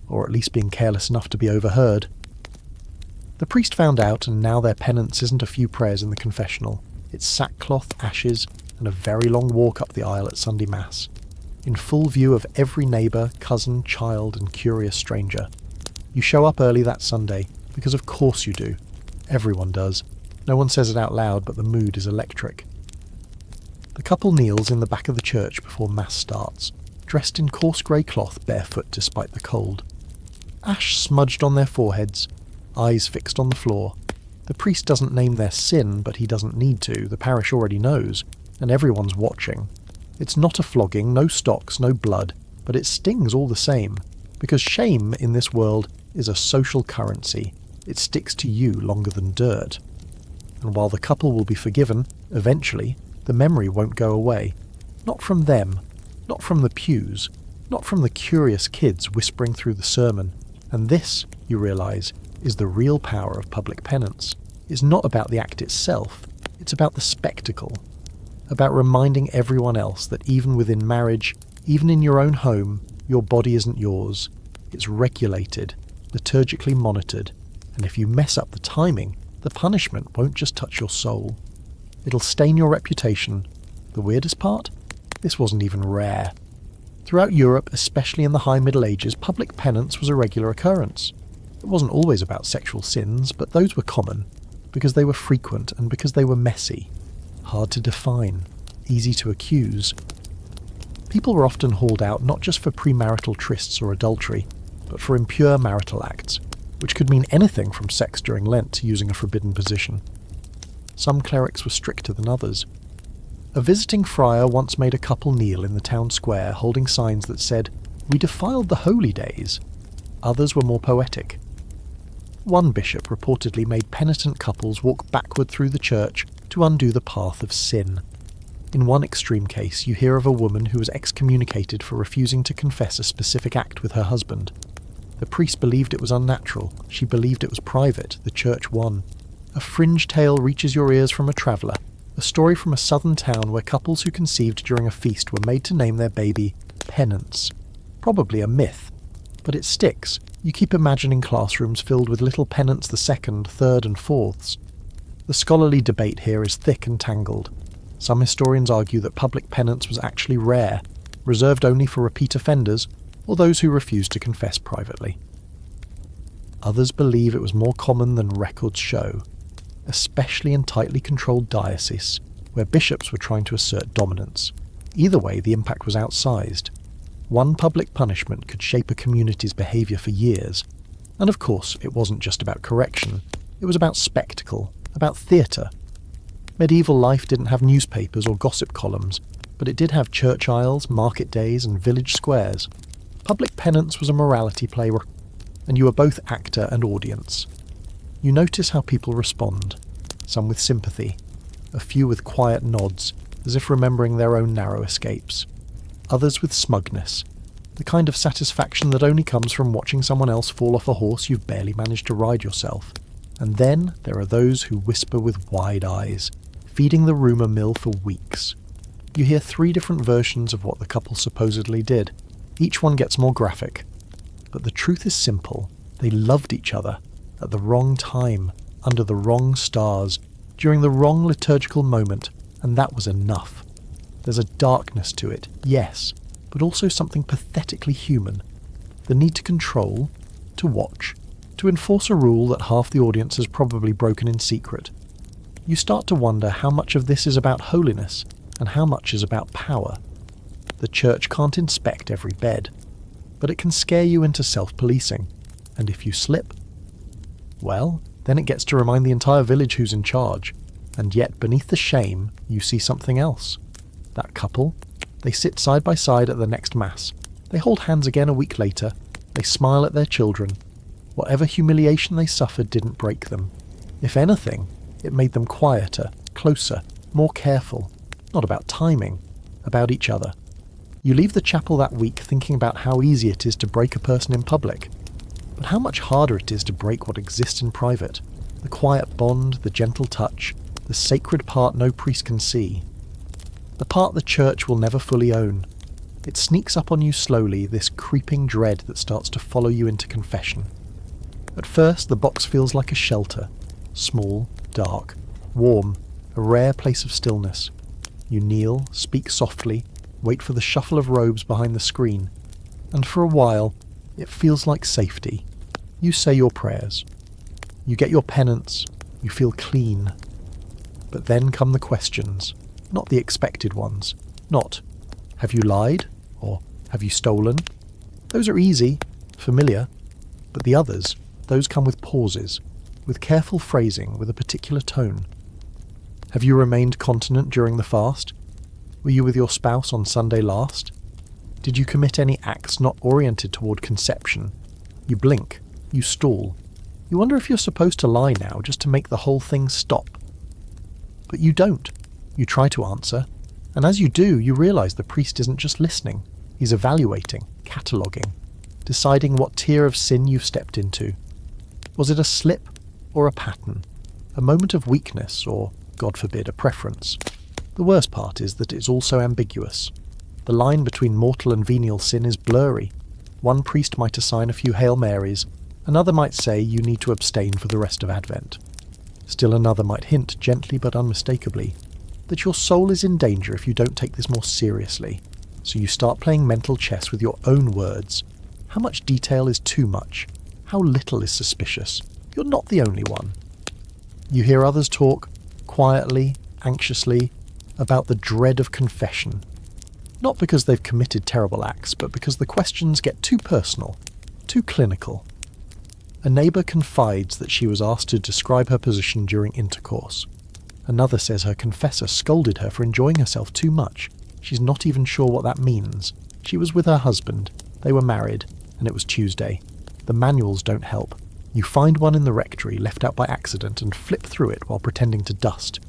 Or at least being careless enough to be overheard. The priest found out, and now their penance isn't a few prayers in the confessional. It's sackcloth, ashes, and a very long walk up the aisle at Sunday Mass, in full view of every neighbour, cousin, child, and curious stranger. You show up early that Sunday, because of course you do. Everyone does. No one says it out loud, but the mood is electric. The couple kneels in the back of the church before Mass starts, dressed in coarse grey cloth, barefoot despite the cold. Ash smudged on their foreheads, eyes fixed on the floor. The priest doesn't name their sin, but he doesn't need to. The parish already knows, and everyone's watching. It's not a flogging, no stocks, no blood, but it stings all the same, because shame in this world is a social currency. It sticks to you longer than dirt. And while the couple will be forgiven, eventually, the memory won't go away. Not from them, not from the pews, not from the curious kids whispering through the sermon. And this, you realise, is the real power of public penance. It's not about the act itself, it's about the spectacle. About reminding everyone else that even within marriage, even in your own home, your body isn't yours. It's regulated, liturgically monitored, and if you mess up the timing, the punishment won't just touch your soul. It'll stain your reputation. The weirdest part? This wasn't even rare. Throughout Europe, especially in the High Middle Ages, public penance was a regular occurrence. It wasn't always about sexual sins, but those were common, because they were frequent and because they were messy. Hard to define, easy to accuse. People were often hauled out not just for premarital trysts or adultery, but for impure marital acts, which could mean anything from sex during Lent to using a forbidden position. Some clerics were stricter than others. A visiting friar once made a couple kneel in the town square holding signs that said, "We defiled the holy days." Others were more poetic. One bishop reportedly made penitent couples walk backward through the church to undo the path of sin. In one extreme case, you hear of a woman who was excommunicated for refusing to confess a specific act with her husband. The priest believed it was unnatural. She believed it was private. The church won. A fringe tale reaches your ears from a traveller, a story from a southern town where couples who conceived during a feast were made to name their baby Penance. Probably a myth, but it sticks. You keep imagining classrooms filled with little Penance the second, third and fourths. The scholarly debate here is thick and tangled. Some historians argue that public penance was actually rare, reserved only for repeat offenders or those who refused to confess privately. Others believe it was more common than records show, especially in tightly controlled dioceses, where bishops were trying to assert dominance. Either way, the impact was outsized. One public punishment could shape a community's behaviour for years. And of course, it wasn't just about correction. It was about spectacle, about theatre. Medieval life didn't have newspapers or gossip columns, but it did have church aisles, market days, and village squares. Public penance was a morality play, and you were both actor and audience. You notice how people respond, some with sympathy, a few with quiet nods, as if remembering their own narrow escapes, others with smugness, the kind of satisfaction that only comes from watching someone else fall off a horse you've barely managed to ride yourself. And then there are those who whisper with wide eyes, feeding the rumour mill for weeks. You hear 3 different versions of what the couple supposedly did. Each one gets more graphic. But the truth is simple. They loved each other, at the wrong time, under the wrong stars, during the wrong liturgical moment, and that was enough. There's a darkness to it, yes, but also something pathetically human. The need to control, to watch, to enforce a rule that half the audience has probably broken in secret. You start to wonder how much of this is about holiness and how much is about power. The church can't inspect every bed, but it can scare you into self-policing, and if you slip, well, then it gets to remind the entire village who's in charge, and yet beneath the shame, you see something else. That couple, they sit side by side at the next mass. They hold hands again a week later. They smile at their children. Whatever humiliation they suffered didn't break them. If anything, it made them quieter, closer, more careful. Not about timing, about each other. You leave the chapel that week thinking about how easy it is to break a person in public, but how much harder it is to break what exists in private. The quiet bond, the gentle touch, the sacred part no priest can see. The part the church will never fully own. It sneaks up on you slowly, this creeping dread that starts to follow you into confession. At first, the box feels like a shelter. Small, dark, warm, a rare place of stillness. You kneel, speak softly, wait for the shuffle of robes behind the screen, and for a while, it feels like safety. You say your prayers. You get your penance. You feel clean. But then come the questions, not the expected ones. Not, have you lied? Or, have you stolen? Those are easy, familiar, but the others, those come with pauses, with careful phrasing, with a particular tone. Have you remained continent during the fast? Were you with your spouse on Sunday last? Did you commit any acts not oriented toward conception? You blink, you stall. You wonder if you're supposed to lie now just to make the whole thing stop. But you don't. You try to answer, and as you do, you realise the priest isn't just listening. He's evaluating, cataloguing, deciding what tier of sin you've stepped into. Was it a slip or a pattern? A moment of weakness or, God forbid, a preference? The worst part is that it's also ambiguous. The line between mortal and venial sin is blurry. One priest might assign a few Hail Marys, another might say you need to abstain for the rest of Advent. Still another might hint, gently but unmistakably, that your soul is in danger if you don't take this more seriously. So you start playing mental chess with your own words. How much detail is too much? How little is suspicious? You're not the only one. You hear others talk, quietly, anxiously, about the dread of confession. Not because they've committed terrible acts, but because the questions get too personal, too clinical. A neighbour confides that she was asked to describe her position during intercourse. Another says her confessor scolded her for enjoying herself too much. She's not even sure what that means. She was with her husband. They were married, and it was Tuesday. The manuals don't help. You find one in the rectory left out by accident and flip through it while pretending to dust.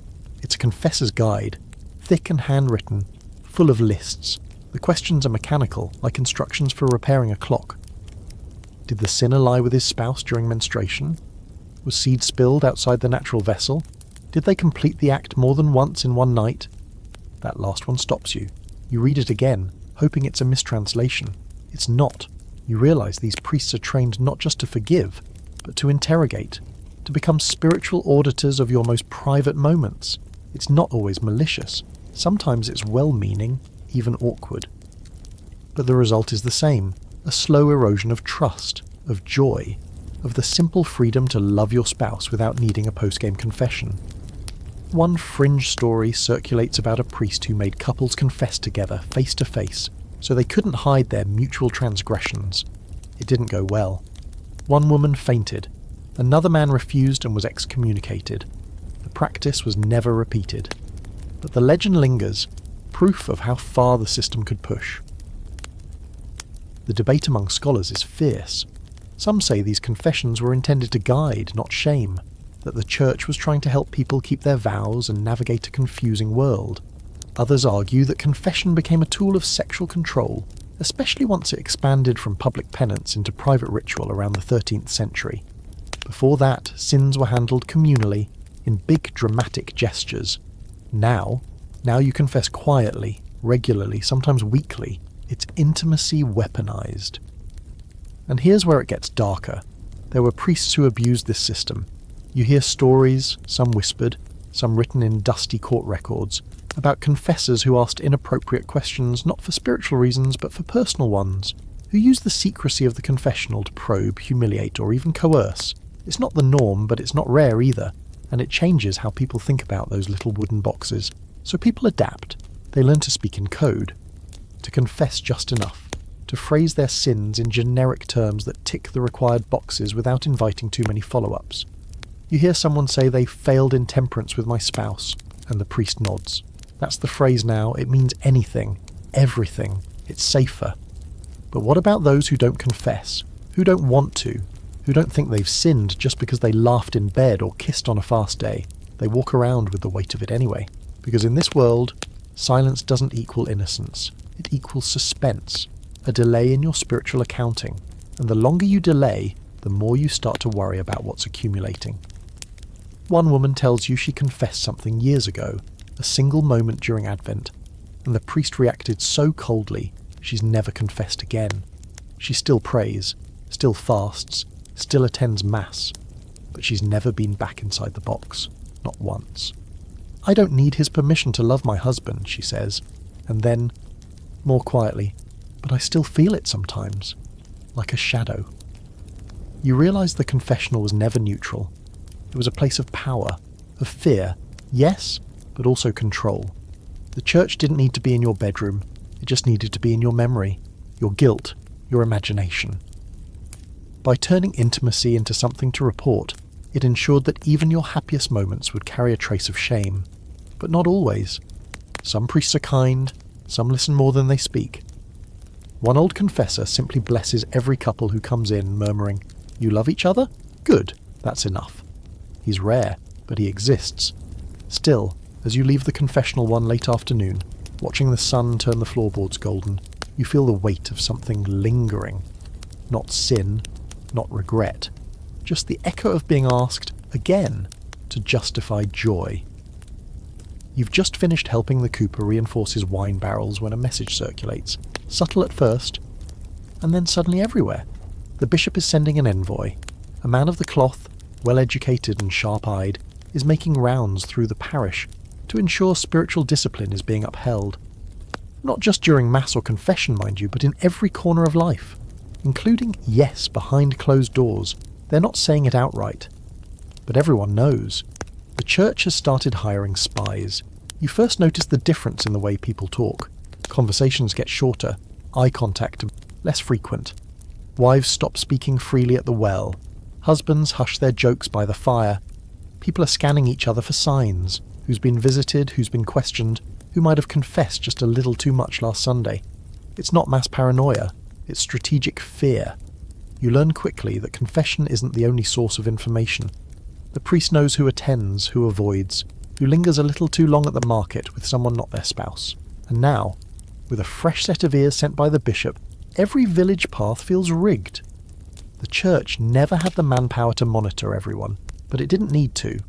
It's a confessor's guide, thick and handwritten, full of lists. The questions are mechanical, like instructions for repairing a clock. Did the sinner lie with his spouse during menstruation? Was seed spilled outside the natural vessel? Did they complete the act more than once in one night? That last one stops you. You read it again, hoping it's a mistranslation. It's not. You realise these priests are trained not just to forgive, but to interrogate, to become spiritual auditors of your most private moments. It's not always malicious. Sometimes it's well-meaning, even awkward. But the result is the same, a slow erosion of trust, of joy, of the simple freedom to love your spouse without needing a post-game confession. One fringe story circulates about a priest who made couples confess together, face to face, so they couldn't hide their mutual transgressions. It didn't go well. One woman fainted. Another man refused and was excommunicated. The practice was never repeated. But the legend lingers, proof of how far the system could push. The debate among scholars is fierce. Some say these confessions were intended to guide, not shame, that the church was trying to help people keep their vows and navigate a confusing world. Others argue that confession became a tool of sexual control, especially once it expanded from public penance into private ritual around the 13th century. Before that, sins were handled communally, in big dramatic gestures. Now you confess quietly, regularly, sometimes weekly. It's intimacy weaponized. And here's where it gets darker. There were priests who abused this system. You hear stories, some whispered, some written in dusty court records, about confessors who asked inappropriate questions not for spiritual reasons but for personal ones, who used the secrecy of the confessional to probe, humiliate, or even coerce. It's not the norm, but it's not rare either, and it changes how people think about those little wooden boxes. So people adapt. They learn to speak in code, to confess just enough, to phrase their sins in generic terms that tick the required boxes without inviting too many follow-ups. You hear someone say they failed in temperance with my spouse, and the priest nods. That's the phrase now. It means anything, everything. It's safer. But what about those who don't confess, who don't want to, who don't think they've sinned just because they laughed in bed or kissed on a fast day? They walk around with the weight of it anyway. Because in this world, silence doesn't equal innocence. It equals suspense, a delay in your spiritual accounting. And the longer you delay, the more you start to worry about what's accumulating. One woman tells you she confessed something years ago, a single moment during Advent, and the priest reacted so coldly, she's never confessed again. She still prays, still fasts, still attends Mass, but she's never been back inside the box, not once. I don't need his permission to love my husband, she says, and then, more quietly, but I still feel it sometimes, like a shadow. You realise the confessional was never neutral. It was a place of power, of fear, yes, but also control. The church didn't need to be in your bedroom, it just needed to be in your memory, your guilt, your imagination. By turning intimacy into something to report, it ensured that even your happiest moments would carry a trace of shame. But not always. Some priests are kind, some listen more than they speak. One old confessor simply blesses every couple who comes in, murmuring, "You love each other? Good, that's enough." He's rare, but he exists. Still, as you leave the confessional one late afternoon, watching the sun turn the floorboards golden, you feel the weight of something lingering. Not sin, not regret. Just the echo of being asked, again, to justify joy. You've just finished helping the cooper reinforce his wine barrels when a message circulates, subtle at first, and then suddenly everywhere. The bishop is sending an envoy. A man of the cloth, well-educated and sharp-eyed, is making rounds through the parish to ensure spiritual discipline is being upheld. Not just during Mass or confession, mind you, but in every corner of life, including, yes, behind closed doors. They're not saying it outright. But everyone knows. The church has started hiring spies. You first notice the difference in the way people talk. Conversations get shorter, eye contact less frequent. Wives stop speaking freely at the well. Husbands hush their jokes by the fire. People are scanning each other for signs. Who's been visited, who's been questioned, who might have confessed just a little too much last Sunday. It's not mass paranoia, it's strategic fear. You learn quickly that confession isn't the only source of information. The priest knows who attends, who avoids, who lingers a little too long at the market with someone not their spouse. And now, with a fresh set of ears sent by the bishop, every village path feels rigged. The church never had the manpower to monitor everyone, but it didn't need to.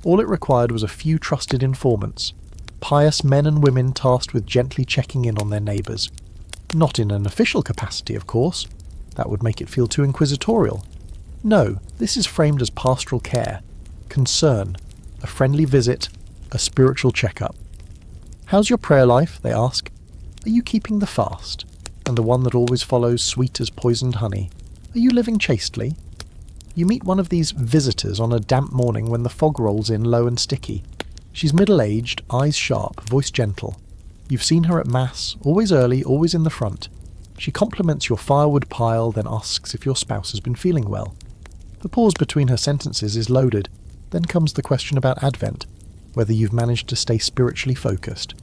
All it required was a few trusted informants, pious men and women tasked with gently checking in on their neighbours. Not in an official capacity, of course. That would make it feel too inquisitorial. No, this is framed as pastoral care, concern, a friendly visit, a spiritual checkup. How's your prayer life, they ask. Are you keeping the fast, and the one that always follows sweet as poisoned honey? Are you living chastely? You meet one of these visitors on a damp morning when the fog rolls in low and sticky. She's middle-aged, eyes sharp, voice gentle. You've seen her at Mass, always early, always in the front. She compliments your firewood pile, then asks if your spouse has been feeling well. The pause between her sentences is loaded. Then comes the question about Advent, whether you've managed to stay spiritually focused.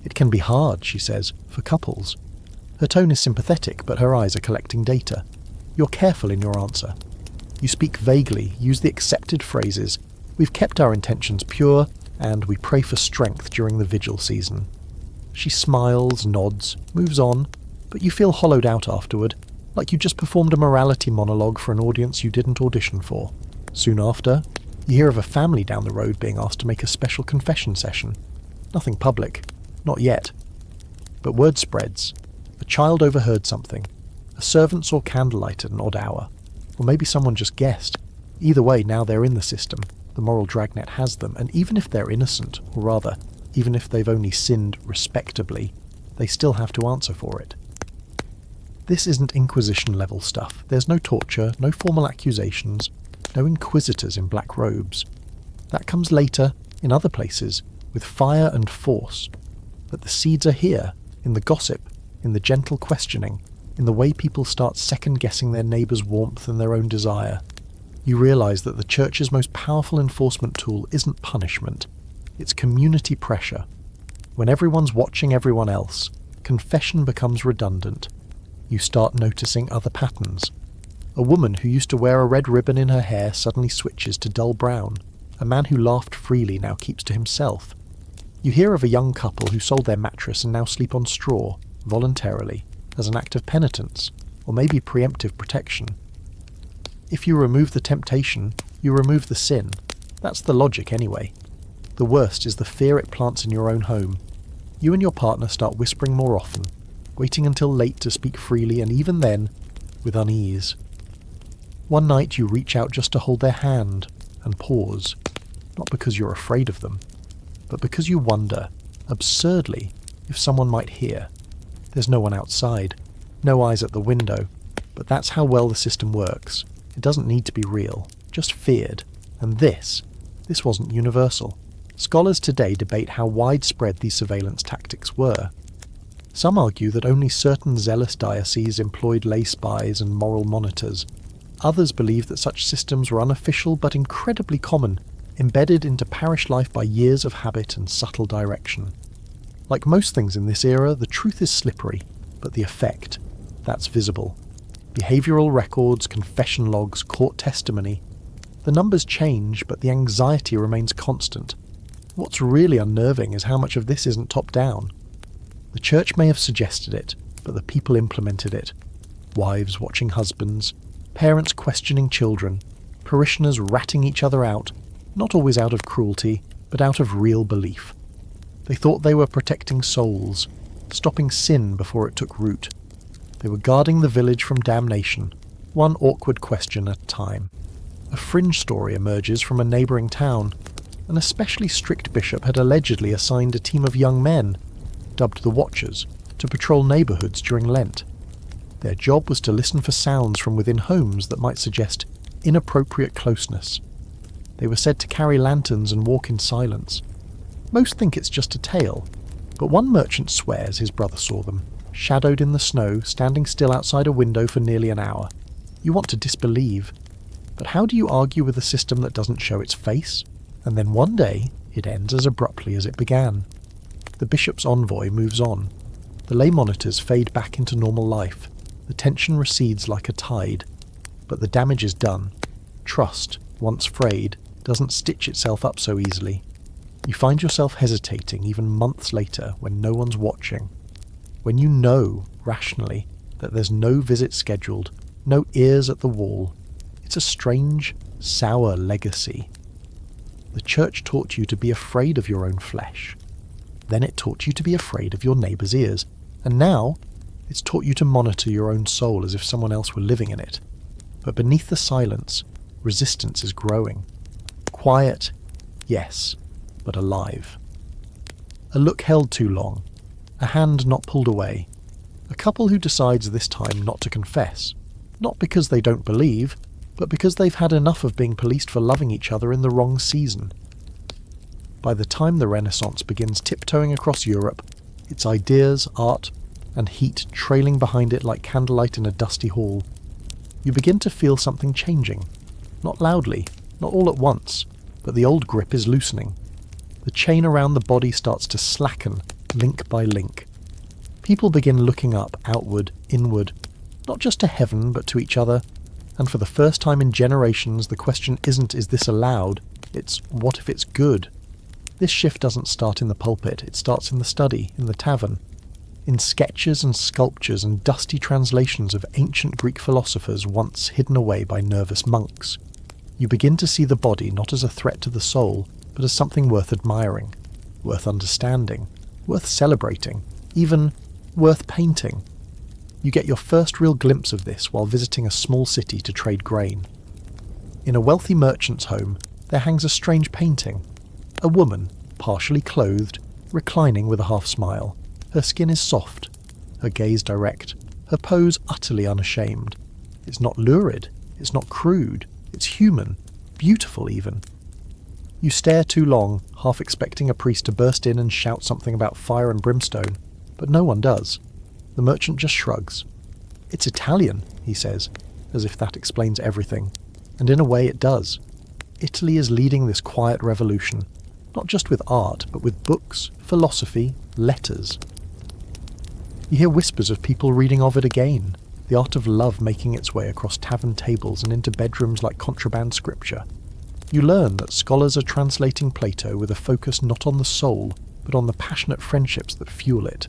It can be hard, she says, for couples. Her tone is sympathetic, but her eyes are collecting data. You're careful in your answer. You speak vaguely, use the accepted phrases. We've kept our intentions pure, and we pray for strength during the vigil season. She smiles, nods, moves on, but you feel hollowed out afterward, like you just performed a morality monologue for an audience you didn't audition for. Soon after, you hear of a family down the road being asked to make a special confession session. Nothing public. Not yet. But word spreads. A child overheard something. A servant saw candlelight at an odd hour. Or maybe someone just guessed. Either way, now they're in the system. The moral dragnet has them, and even if they're innocent, or rather, even if they've only sinned respectably, they still have to answer for it. This isn't Inquisition-level stuff. There's no torture, no formal accusations, no inquisitors in black robes. That comes later, in other places, with fire and force. But the seeds are here, in the gossip, in the gentle questioning, in the way people start second-guessing their neighbour's warmth and their own desire. You realise that the Church's most powerful enforcement tool isn't punishment, it's community pressure. When everyone's watching everyone else, confession becomes redundant. You start noticing other patterns. A woman who used to wear a red ribbon in her hair suddenly switches to dull brown. A man who laughed freely now keeps to himself. You hear of a young couple who sold their mattress and now sleep on straw, voluntarily, as an act of penitence, or maybe preemptive protection. If you remove the temptation, you remove the sin. That's the logic anyway. The worst is the fear it plants in your own home. You and your partner start whispering more often, waiting until late to speak freely, and even then, with unease. One night you reach out just to hold their hand, and pause, not because you're afraid of them, but because you wonder, absurdly, if someone might hear. There's no one outside, no eyes at the window, but that's how well the system works. It doesn't need to be real, just feared. And this wasn't universal. Scholars today debate how widespread these surveillance tactics were. Some argue that only certain zealous dioceses employed lay spies and moral monitors. Others believe that such systems were unofficial but incredibly common, embedded into parish life by years of habit and subtle direction. Like most things in this era, the truth is slippery, but the effect, that's visible. Behavioural records, confession logs, court testimony. The numbers change, but the anxiety remains constant. What's really unnerving is how much of this isn't top-down. The Church may have suggested it, but the people implemented it. Wives watching husbands, parents questioning children, parishioners ratting each other out, not always out of cruelty, but out of real belief. They thought they were protecting souls, stopping sin before it took root. They were guarding the village from damnation, one awkward question at a time. A fringe story emerges from a neighbouring town. An especially strict bishop had allegedly assigned a team of young men, dubbed the Watchers, to patrol neighbourhoods during Lent. Their job was to listen for sounds from within homes that might suggest inappropriate closeness. They were said to carry lanterns and walk in silence. Most think it's just a tale, but one merchant swears his brother saw them, shadowed in the snow, standing still outside a window for nearly an hour. You want to disbelieve, but how do you argue with a system that doesn't show its face? And then one day, it ends as abruptly as it began. The bishop's envoy moves on. The lay monitors fade back into normal life. The tension recedes like a tide. But the damage is done. Trust, once frayed, doesn't stitch itself up so easily. You find yourself hesitating even months later when no one's watching. When you know, rationally, that there's no visit scheduled, no ears at the wall. It's a strange, sour legacy. The Church taught you to be afraid of your own flesh. Then it taught you to be afraid of your neighbour's ears. And now, it's taught you to monitor your own soul as if someone else were living in it. But beneath the silence, resistance is growing. Quiet, yes, but alive. A look held too long. A hand not pulled away. A couple who decides this time not to confess. Not because they don't believe, but because they've had enough of being policed for loving each other in the wrong season. By the time the Renaissance begins tiptoeing across Europe, its ideas, art, and heat trailing behind it like candlelight in a dusty hall, you begin to feel something changing. Not loudly, not all at once, but the old grip is loosening. The chain around the body starts to slacken, link by link. People begin looking up, outward, inward, not just to heaven, but to each other. And for the first time in generations, the question isn't, is this allowed? It's, what if it's good? This shift doesn't start in the pulpit, it starts in the study, in the tavern, in sketches and sculptures and dusty translations of ancient Greek philosophers once hidden away by nervous monks. You begin to see the body not as a threat to the soul, but as something worth admiring, worth understanding, worth celebrating, even worth painting. You get your first real glimpse of this while visiting a small city to trade grain. In a wealthy merchant's home, there hangs a strange painting. A woman, partially clothed, reclining with a half smile. Her skin is soft, her gaze direct, her pose utterly unashamed. It's not lurid, it's not crude, it's human, beautiful even. You stare too long, half expecting a priest to burst in and shout something about fire and brimstone, but no one does. The merchant just shrugs. "It's Italian," he says, as if that explains everything. And in a way it does. Italy is leading this quiet revolution, not just with art, but with books, philosophy, letters. You hear whispers of people reading Ovid again, the art of love making its way across tavern tables and into bedrooms like contraband scripture. You learn that scholars are translating Plato with a focus not on the soul, but on the passionate friendships that fuel it.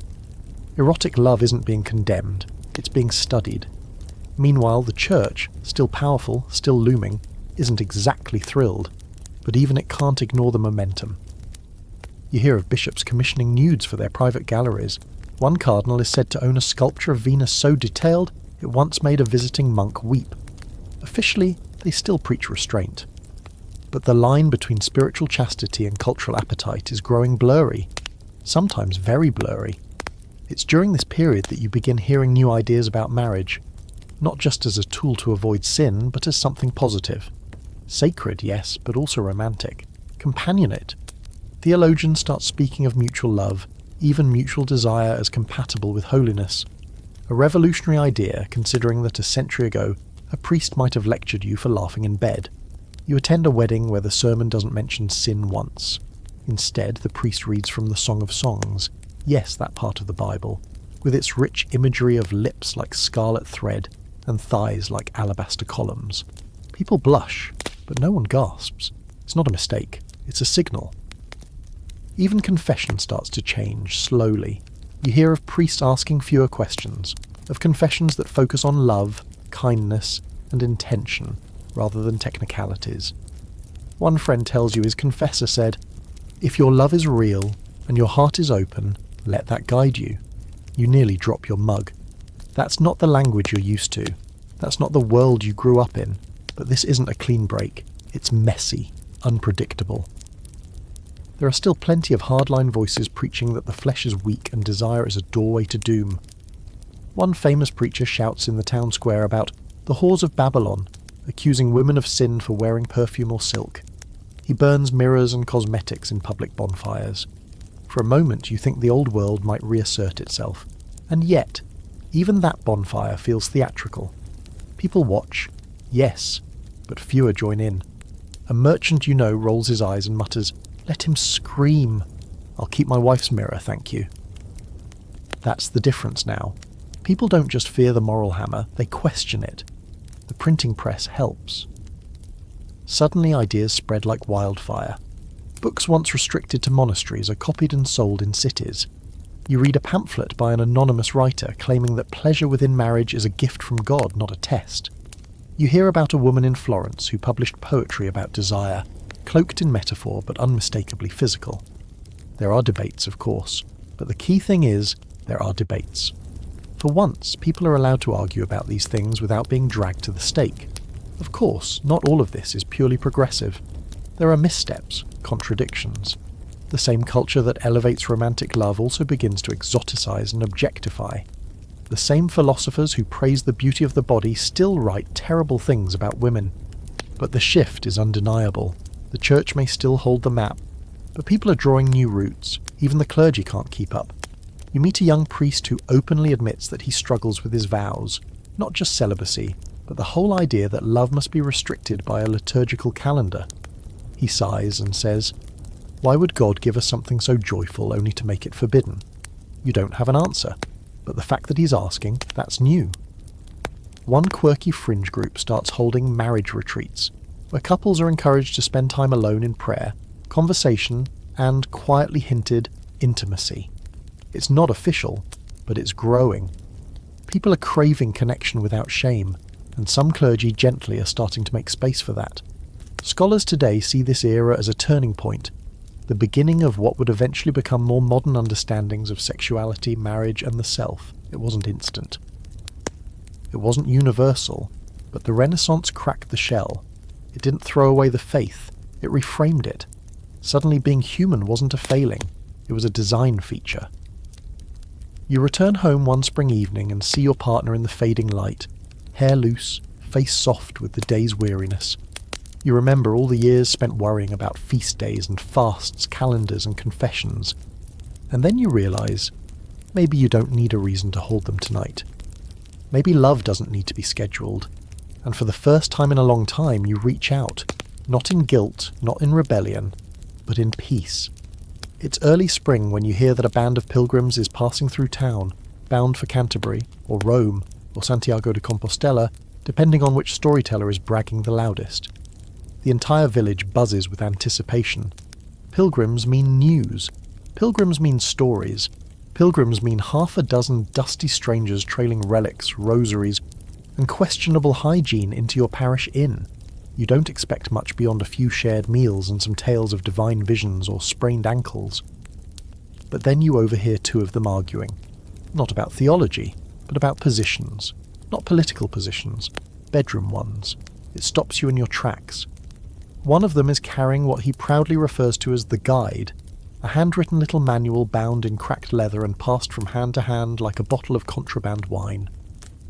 Erotic love isn't being condemned, it's being studied. Meanwhile, the church, still powerful, still looming, isn't exactly thrilled, but even it can't ignore the momentum. You hear of bishops commissioning nudes for their private galleries. One cardinal is said to own a sculpture of Venus so detailed it once made a visiting monk weep. Officially, they still preach restraint. But the line between spiritual chastity and cultural appetite is growing blurry, sometimes very blurry. It's during this period that you begin hearing new ideas about marriage, not just as a tool to avoid sin, but as something positive. Sacred, yes, but also romantic. Companionate. Theologians start speaking of mutual love, even mutual desire as compatible with holiness. A revolutionary idea, considering that a century ago a priest might have lectured you for laughing in bed. You attend a wedding where the sermon doesn't mention sin once. Instead, the priest reads from the Song of Songs, yes, that part of the Bible, with its rich imagery of lips like scarlet thread and thighs like alabaster columns. People blush, but no one gasps. It's not a mistake, it's a signal. Even confession starts to change, slowly. You hear of priests asking fewer questions, of confessions that focus on love, kindness, and intention, rather than technicalities. One friend tells you his confessor said, "If your love is real, and your heart is open, let that guide you." You nearly drop your mug. That's not the language you're used to. That's not the world you grew up in. But this isn't a clean break. It's messy, unpredictable. There are still plenty of hardline voices preaching that the flesh is weak and desire is a doorway to doom. One famous preacher shouts in the town square about the whores of Babylon, accusing women of sin for wearing perfume or silk. He burns mirrors and cosmetics in public bonfires. For a moment you think the old world might reassert itself. And yet, even that bonfire feels theatrical. People watch, yes, but fewer join in. A merchant you know rolls his eyes and mutters, "Let him scream. I'll keep my wife's mirror, thank you." That's the difference now. People don't just fear the moral hammer, they question it. The printing press helps. Suddenly ideas spread like wildfire. Books once restricted to monasteries are copied and sold in cities. You read a pamphlet by an anonymous writer claiming that pleasure within marriage is a gift from God, not a test. You hear about a woman in Florence who published poetry about desire, cloaked in metaphor but unmistakably physical. There are debates, of course, but the key thing is, there are debates. For once, people are allowed to argue about these things without being dragged to the stake. Of course, not all of this is purely progressive. There are missteps, contradictions. The same culture that elevates romantic love also begins to exoticize and objectify. The same philosophers who praise the beauty of the body still write terrible things about women. But the shift is undeniable. The church may still hold the map, But people are drawing new routes. Even the clergy can't keep up. You meet a young priest who openly admits that he struggles with his vows, not just celibacy, but the whole idea that love must be restricted by a liturgical calendar. He sighs and says, "Why would God give us something so joyful only to make it forbidden?" You don't have an answer, but the fact that he's asking, that's new. One quirky fringe group starts holding marriage retreats, where couples are encouraged to spend time alone in prayer, conversation, and quietly hinted intimacy. It's not official, but it's growing. People are craving connection without shame, and some clergy gently are starting to make space for that. Scholars today see this era as a turning point, the beginning of what would eventually become more modern understandings of sexuality, marriage, and the self. It wasn't instant. It wasn't universal, but the Renaissance cracked the shell. It didn't throw away the faith, it reframed it. Suddenly being human wasn't a failing, it was a design feature. You return home one spring evening and see your partner in the fading light, hair loose, face soft with the day's weariness. You remember all the years spent worrying about feast days and fasts, calendars and confessions. And then you realise, maybe you don't need a reason to hold them tonight. Maybe love doesn't need to be scheduled. And for the first time in a long time, you reach out, not in guilt, not in rebellion, but in peace. It's early spring when you hear that a band of pilgrims is passing through town, bound for Canterbury, or Rome, or Santiago de Compostela, depending on which storyteller is bragging the loudest. The entire village buzzes with anticipation. Pilgrims mean news. Pilgrims mean stories. Pilgrims mean half a dozen dusty strangers trailing relics, rosaries, and questionable hygiene into your parish inn. You don't expect much beyond a few shared meals and some tales of divine visions or sprained ankles. But then you overhear two of them arguing. Not about theology, but about positions. Not political positions, bedroom ones. It stops you in your tracks. One of them is carrying what he proudly refers to as the guide, a handwritten little manual bound in cracked leather and passed from hand to hand like a bottle of contraband wine.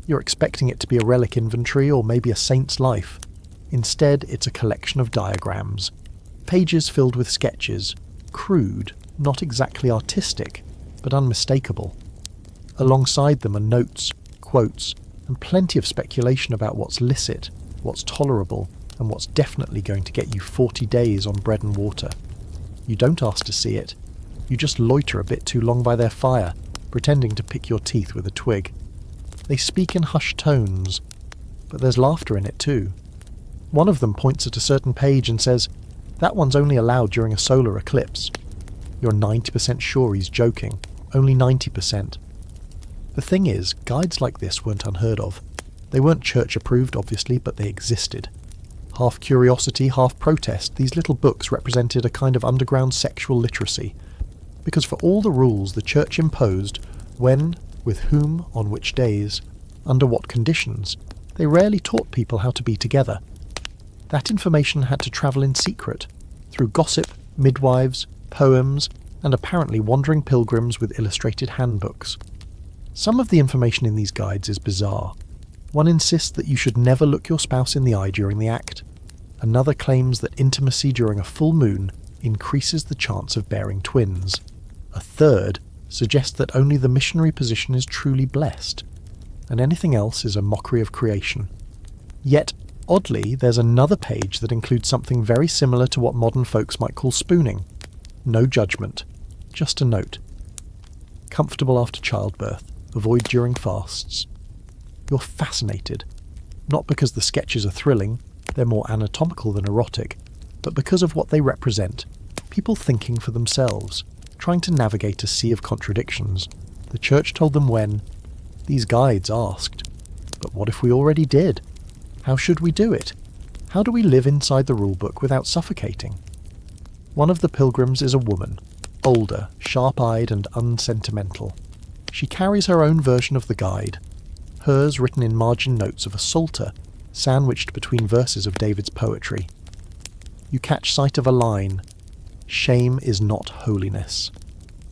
You're expecting it to be a relic inventory or maybe a saint's life. Instead, it's a collection of diagrams, pages filled with sketches, crude, not exactly artistic, but unmistakable. Alongside them are notes, quotes, and plenty of speculation about what's licit, what's tolerable, and what's definitely going to get you 40 days on bread and water. You don't ask to see it. You just loiter a bit too long by their fire, pretending to pick your teeth with a twig. They speak in hushed tones, but there's laughter in it too. One of them points at a certain page and says, "That one's only allowed during a solar eclipse." You're 90% sure he's joking, only 90%. The thing is, guides like this weren't unheard of. They weren't church approved, obviously, but they existed. Half curiosity, half protest, these little books represented a kind of underground sexual literacy. Because for all the rules the church imposed, when, with whom, on which days, under what conditions, they rarely taught people how to be together. That information had to travel in secret, through gossip, midwives, poems, and apparently wandering pilgrims with illustrated handbooks. Some of the information in these guides is bizarre. One insists that you should never look your spouse in the eye during the act. Another claims that intimacy during a full moon increases the chance of bearing twins. A third suggests that only the missionary position is truly blessed, and anything else is a mockery of creation. Yet, oddly, there's another page that includes something very similar to what modern folks might call spooning. No judgment, just a note. Comfortable after childbirth, avoid during fasts. You're fascinated, not because the sketches are thrilling, they're more anatomical than erotic, but because of what they represent, people thinking for themselves, trying to navigate a sea of contradictions. The church told them when. These guides asked, but what if we already did? How should we do it? How do we live inside the rulebook without suffocating? One of the pilgrims is a woman, older, sharp-eyed and unsentimental. She carries her own version of the guide, hers written in margin notes of a psalter, sandwiched between verses of David's poetry. You catch sight of a line, "Shame is not holiness."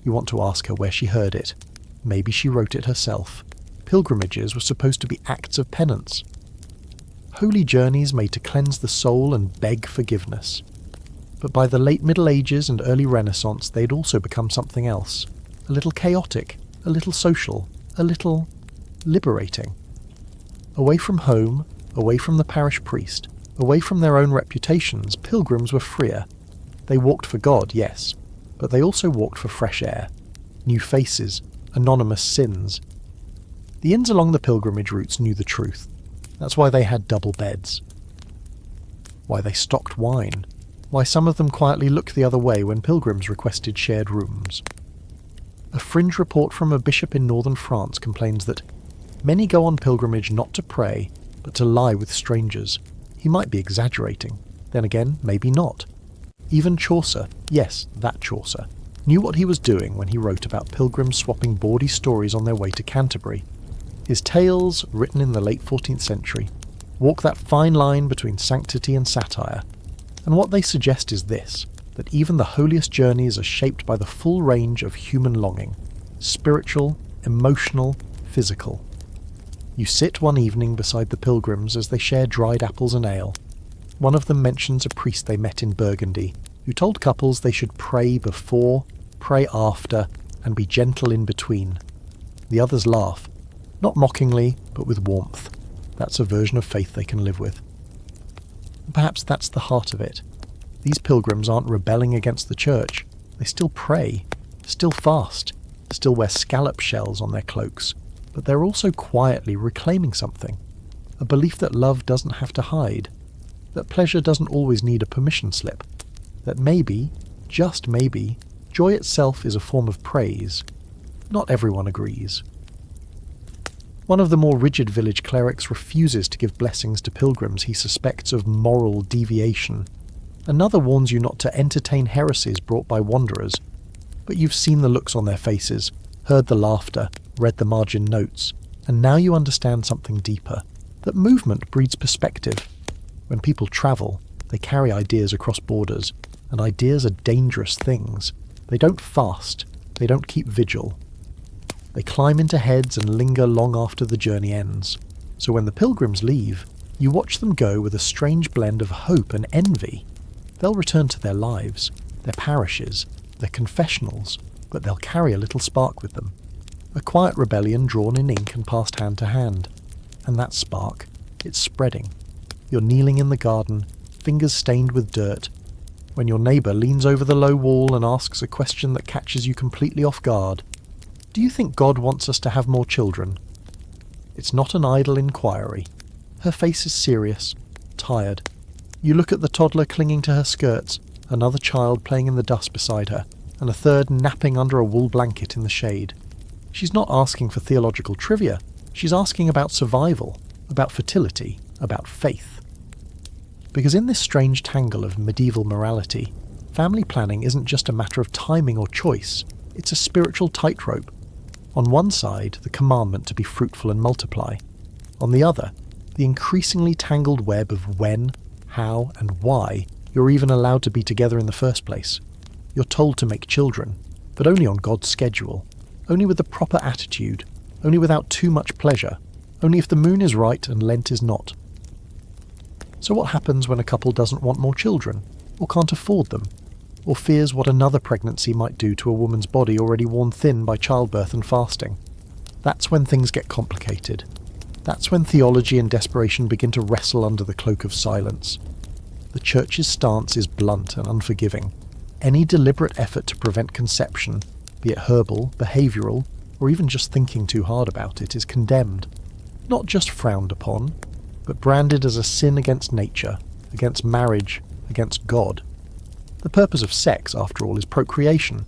You want to ask her where she heard it. Maybe she wrote it herself. Pilgrimages were supposed to be acts of penance. Holy journeys made to cleanse the soul and beg forgiveness. But by the late Middle Ages and early Renaissance, they'd also become something else. A little chaotic, a little social, a little liberating. Away from home, away from the parish priest, away from their own reputations, pilgrims were freer. They walked for God, yes, but they also walked for fresh air, new faces, anonymous sins. The inns along the pilgrimage routes knew the truth. That's why they had double beds. Why they stocked wine. Why some of them quietly looked the other way when pilgrims requested shared rooms. A fringe report from a bishop in northern France complains that many go on pilgrimage not to pray, but to lie with strangers. He might be exaggerating. Then again, maybe not. Even Chaucer, yes, that Chaucer, knew what he was doing when he wrote about pilgrims swapping bawdy stories on their way to Canterbury. His tales, written in the late 14th century, walk that fine line between sanctity and satire. And what they suggest is this, that even the holiest journeys are shaped by the full range of human longing, spiritual, emotional, physical. You sit one evening beside the pilgrims as they share dried apples and ale. One of them mentions a priest they met in Burgundy, who told couples they should pray before, pray after, and be gentle in between. The others laugh, not mockingly, but with warmth. That's a version of faith they can live with. Perhaps that's the heart of it. These pilgrims aren't rebelling against the church. They still pray, still fast, still wear scallop shells on their cloaks, but they're also quietly reclaiming something. A belief that love doesn't have to hide, that pleasure doesn't always need a permission slip, that maybe, just maybe, joy itself is a form of praise. Not everyone agrees. One of the more rigid village clerics refuses to give blessings to pilgrims he suspects of moral deviation. Another warns you not to entertain heresies brought by wanderers. But you've seen the looks on their faces, heard the laughter, read the margin notes, and now you understand something deeper, that movement breeds perspective. When people travel, they carry ideas across borders, and ideas are dangerous things. They don't fast, they don't keep vigil. They climb into heads and linger long after the journey ends. So when the pilgrims leave, you watch them go with a strange blend of hope and envy. They'll return to their lives, their parishes, their confessionals, but they'll carry a little spark with them. A quiet rebellion drawn in ink and passed hand to hand. And that spark, it's spreading. You're kneeling in the garden, fingers stained with dirt, when your neighbour leans over the low wall and asks a question that catches you completely off guard. Do you think God wants us to have more children? It's not an idle inquiry. Her face is serious, tired. You look at the toddler clinging to her skirts, another child playing in the dust beside her, and a third napping under a wool blanket in the shade. She's not asking for theological trivia. She's asking about survival, about fertility, about faith. Because in this strange tangle of medieval morality, family planning isn't just a matter of timing or choice. It's a spiritual tightrope. On one side, the commandment to be fruitful and multiply. On the other, the increasingly tangled web of when, how, and why you're even allowed to be together in the first place. You're told to make children, but only on God's schedule, only with the proper attitude, only without too much pleasure, only if the moon is right and Lent is not. So what happens when a couple doesn't want more children, or can't afford them, or fears what another pregnancy might do to a woman's body already worn thin by childbirth and fasting? That's when things get complicated. That's when theology and desperation begin to wrestle under the cloak of silence. The Church's stance is blunt and unforgiving. Any deliberate effort to prevent conception, be it herbal, behavioural, or even just thinking too hard about it, is condemned. Not just frowned upon, but branded as a sin against nature, against marriage, against God. The purpose of sex, after all, is procreation.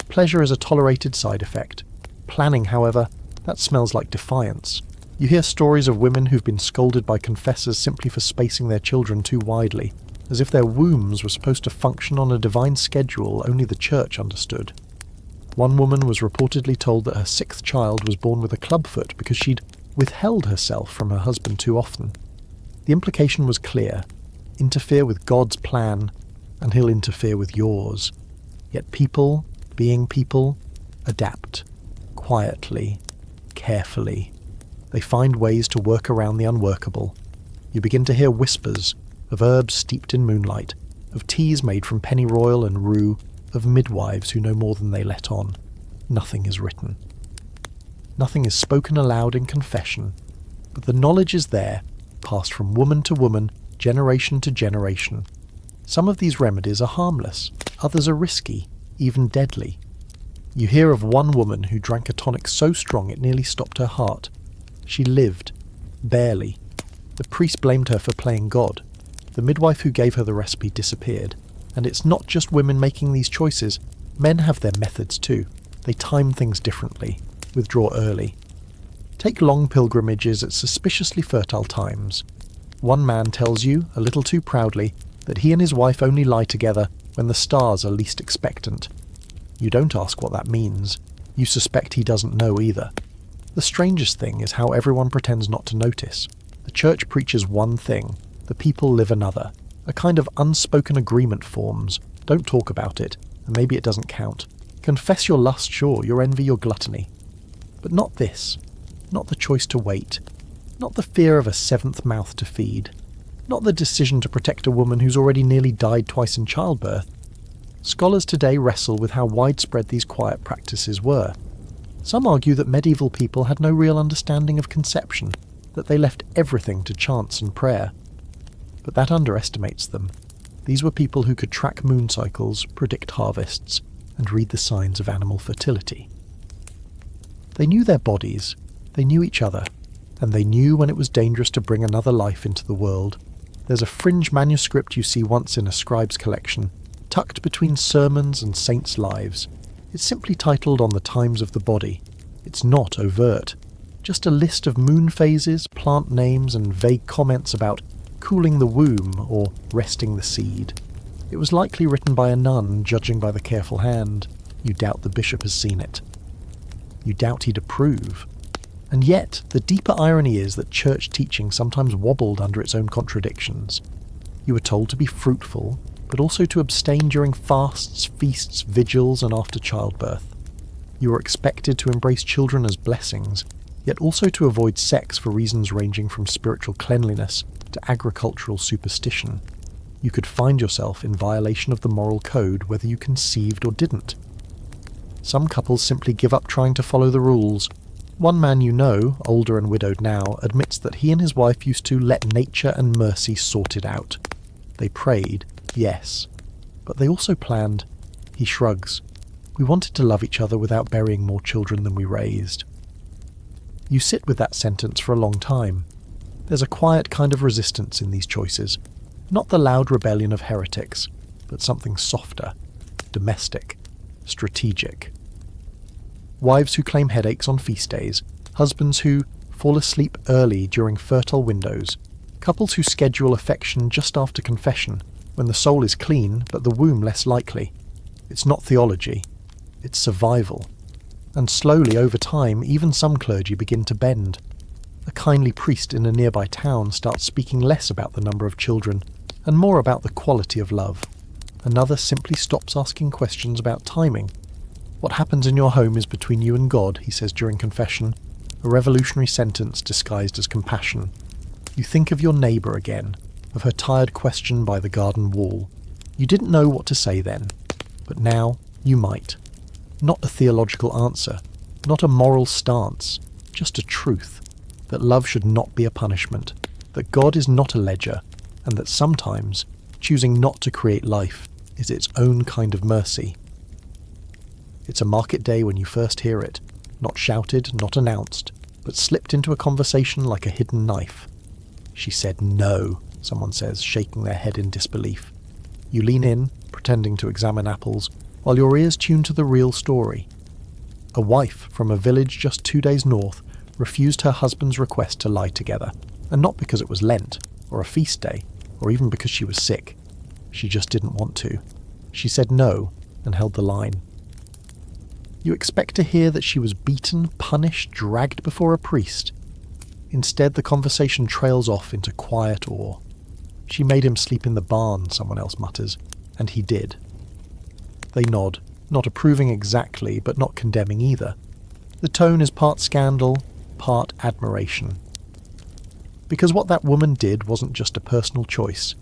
Pleasure is a tolerated side effect. Planning, however, that smells like defiance. You hear stories of women who've been scolded by confessors simply for spacing their children too widely, as if their wombs were supposed to function on a divine schedule only the Church understood. One woman was reportedly told that her 6th child was born with a clubfoot because she'd withheld herself from her husband too often. The implication was clear. Interfere with God's plan, and he'll interfere with yours. Yet people, being people, adapt. Quietly, carefully. They find ways to work around the unworkable. You begin to hear whispers of herbs steeped in moonlight, of teas made from pennyroyal and rue, of midwives who know more than they let on. Nothing is written. Nothing is spoken aloud in confession, but the knowledge is there, passed from woman to woman, generation to generation. Some of these remedies are harmless, others are risky, even deadly. You hear of one woman who drank a tonic so strong it nearly stopped her heart. She lived, barely. The priest blamed her for playing God. The midwife who gave her the recipe disappeared. And it's not just women making these choices. Men have their methods too. They time things differently, withdraw early. Take long pilgrimages at suspiciously fertile times. One man tells you, a little too proudly, that he and his wife only lie together when the stars are least expectant. You don't ask what that means. You suspect he doesn't know either. The strangest thing is how everyone pretends not to notice. The church preaches one thing, the people live another. A kind of unspoken agreement forms. Don't talk about it, and maybe it doesn't count. Confess your lust, sure, your envy, your gluttony. But not this. Not the choice to wait. Not the fear of a seventh mouth to feed. Not the decision to protect a woman who's already nearly died twice in childbirth. Scholars today wrestle with how widespread these quiet practices were. Some argue that medieval people had no real understanding of conception, that they left everything to chance and prayer. But that underestimates them. These were people who could track moon cycles, predict harvests, and read the signs of animal fertility. They knew their bodies, they knew each other, and they knew when it was dangerous to bring another life into the world. There's a fringe manuscript you see once in a scribe's collection, tucked between sermons and saints' lives. It's simply titled On the Times of the Body. It's not overt. Just a list of moon phases, plant names, and vague comments about cooling the womb or resting the seed. It was likely written by a nun, judging by the careful hand. You doubt the bishop has seen it. You doubt he'd approve. And yet, the deeper irony is that church teaching sometimes wobbled under its own contradictions. You were told to be fruitful, but also to abstain during fasts, feasts, vigils, and after childbirth. You were expected to embrace children as blessings, yet also to avoid sex for reasons ranging from spiritual cleanliness to agricultural superstition. You could find yourself in violation of the moral code whether you conceived or didn't. Some couples simply give up trying to follow the rules. One man you know, older and widowed now, admits that he and his wife used to let nature and mercy sort it out. They prayed, yes, but they also planned. He shrugs. We wanted to love each other without burying more children than we raised. You sit with that sentence for a long time. There's a quiet kind of resistance in these choices, not the loud rebellion of heretics, but something softer, domestic, strategic. Wives who claim headaches on feast days, husbands who fall asleep early during fertile windows, couples who schedule affection just after confession, when the soul is clean but the womb less likely. It's not theology, it's survival. And slowly, over time, even some clergy begin to bend. A kindly priest in a nearby town starts speaking less about the number of children and more about the quality of love. Another simply stops asking questions about timing. What happens in your home is between you and God, he says during confession, a revolutionary sentence disguised as compassion. You think of your neighbour again, of her tired question by the garden wall. You didn't know what to say then, but now you might. Not a theological answer, not a moral stance, just a truth. That love should not be a punishment, that God is not a ledger, and that sometimes choosing not to create life is its own kind of mercy. It's a market day when you first hear it, not shouted, not announced, but slipped into a conversation like a hidden knife. She said no, someone says, shaking their head in disbelief. You lean in, pretending to examine apples, while your ears tune to the real story. A wife from a village just 2 days north refused her husband's request to lie together, and not because it was Lent, or a feast day, or even because she was sick. She just didn't want to. She said no, and held the line. You expect to hear that she was beaten, punished, dragged before a priest. Instead, the conversation trails off into quiet awe. She made him sleep in the barn, someone else mutters, and he did. They nod, not approving exactly, but not condemning either. The tone is part scandal, part admiration. Because what that woman did wasn't just a personal choice.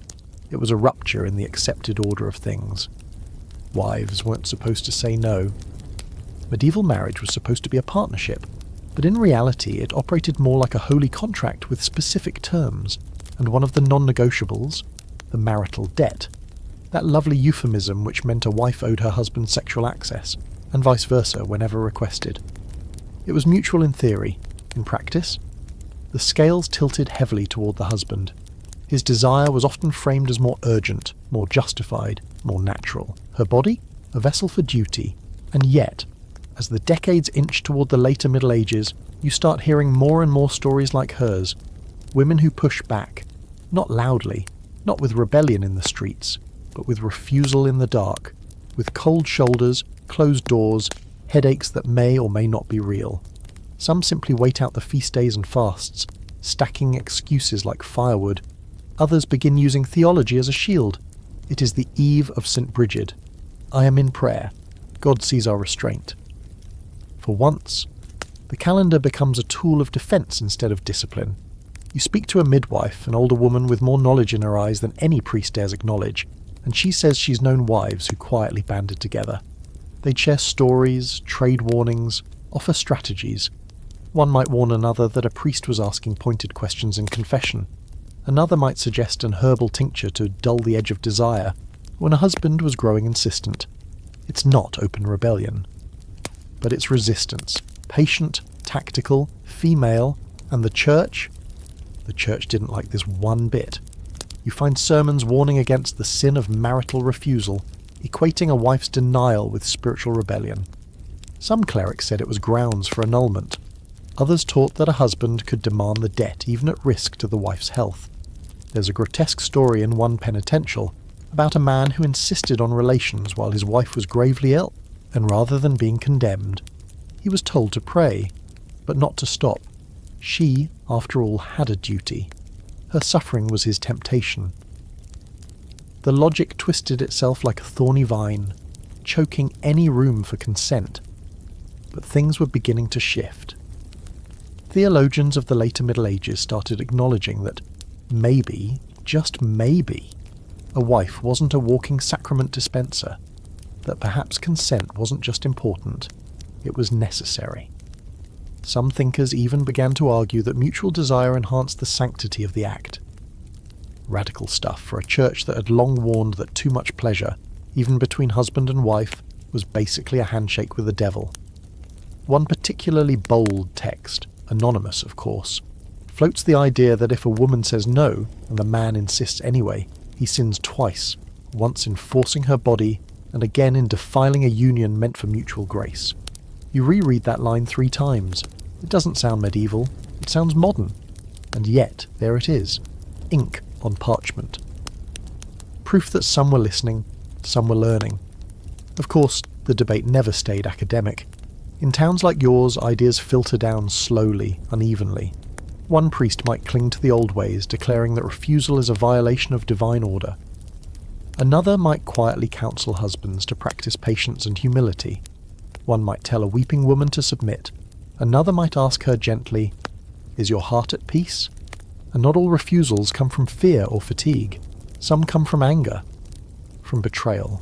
It was a rupture in the accepted order of things. Wives weren't supposed to say no. Medieval marriage was supposed to be a partnership, but in reality it operated more like a holy contract with specific terms, and one of the non-negotiables, the marital debt, that lovely euphemism which meant a wife owed her husband sexual access, and vice versa whenever requested. It was mutual in theory. In practice, the scales tilted heavily toward the husband. His desire was often framed as more urgent, more justified, more natural. Her body? A vessel for duty. And yet, as the decades inch toward the later Middle Ages, you start hearing more and more stories like hers. Women who push back. Not loudly, not with rebellion in the streets, but with refusal in the dark. With cold shoulders, closed doors, headaches that may or may not be real. Some simply wait out the feast days and fasts, stacking excuses like firewood. Others begin using theology as a shield. It is the eve of St. Bridget. I am in prayer. God sees our restraint. For once, the calendar becomes a tool of defence instead of discipline. You speak to a midwife, an older woman with more knowledge in her eyes than any priest dares acknowledge, and she says she's known wives who quietly banded together. They'd share stories, trade warnings, offer strategies. One might warn another that a priest was asking pointed questions in confession. Another might suggest an herbal tincture to dull the edge of desire, when a husband was growing insistent. It's not open rebellion, but it's resistance, patient, tactical, female, and the church? The church didn't like this one bit. You find sermons warning against the sin of marital refusal, equating a wife's denial with spiritual rebellion. Some clerics said it was grounds for annulment. Others taught that a husband could demand the debt even at risk to the wife's health. There's a grotesque story in one penitential about a man who insisted on relations while his wife was gravely ill, and rather than being condemned, he was told to pray, but not to stop. She, after all, had a duty. Her suffering was his temptation. The logic twisted itself like a thorny vine, choking any room for consent. But things were beginning to shift. Theologians of the later Middle Ages started acknowledging that maybe, just maybe, a wife wasn't a walking sacrament dispenser, that perhaps consent wasn't just important, it was necessary. Some thinkers even began to argue that mutual desire enhanced the sanctity of the act. Radical stuff for a church that had long warned that too much pleasure, even between husband and wife, was basically a handshake with the devil. One particularly bold text, anonymous of course, floats the idea that if a woman says no, and the man insists anyway, he sins twice, once in forcing her body, and again in defiling a union meant for mutual grace. You reread that line 3 times. It doesn't sound medieval, it sounds modern. And yet, there it is, ink on parchment. Proof that some were listening, some were learning. Of course, the debate never stayed academic. In towns like yours, ideas filter down slowly, unevenly. One priest might cling to the old ways, declaring that refusal is a violation of divine order. Another might quietly counsel husbands to practice patience and humility. One might tell a weeping woman to submit. Another might ask her gently, "Is your heart at peace?" And not all refusals come from fear or fatigue. Some come from anger, from betrayal.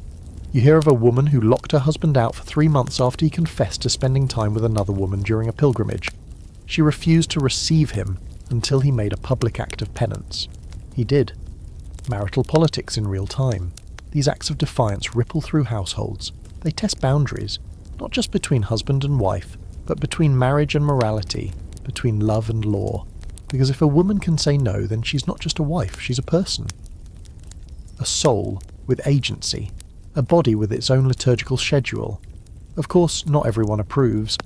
You hear of a woman who locked her husband out for 3 months after he confessed to spending time with another woman during a pilgrimage. She refused to receive him until he made a public act of penance. He did. Marital politics in real time. These acts of defiance ripple through households. They test boundaries, not just between husband and wife, but between marriage and morality, between love and law. Because if a woman can say no, then she's not just a wife, she's a person. A soul with agency, a body with its own liturgical schedule. Of course, not everyone approves.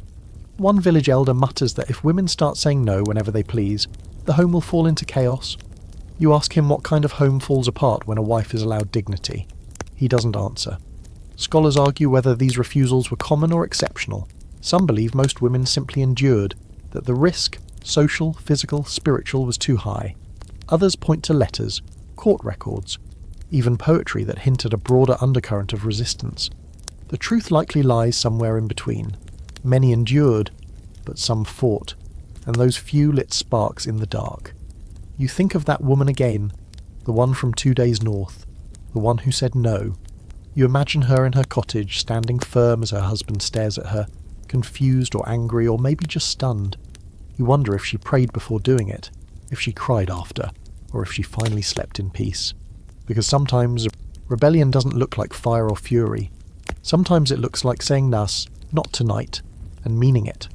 One village elder mutters that if women start saying no whenever they please, the home will fall into chaos. You ask him what kind of home falls apart when a wife is allowed dignity. He doesn't answer. Scholars argue whether these refusals were common or exceptional. Some believe most women simply endured, that the risk, social, physical, spiritual, was too high. Others point to letters, court records, even poetry that hint at a broader undercurrent of resistance. The truth likely lies somewhere in between. Many endured, but some fought, and those few lit sparks in the dark. You think of that woman again, the one from 2 days north, the one who said no. You imagine her in her cottage, standing firm as her husband stares at her, confused or angry or maybe just stunned. You wonder if she prayed before doing it, if she cried after, or if she finally slept in peace. Because sometimes rebellion doesn't look like fire or fury. Sometimes it looks like saying "Nas, not tonight," and meaning it.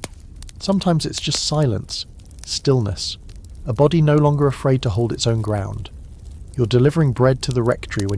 Sometimes it's just silence, stillness, a body no longer afraid to hold its own ground. You're delivering bread to the rectory when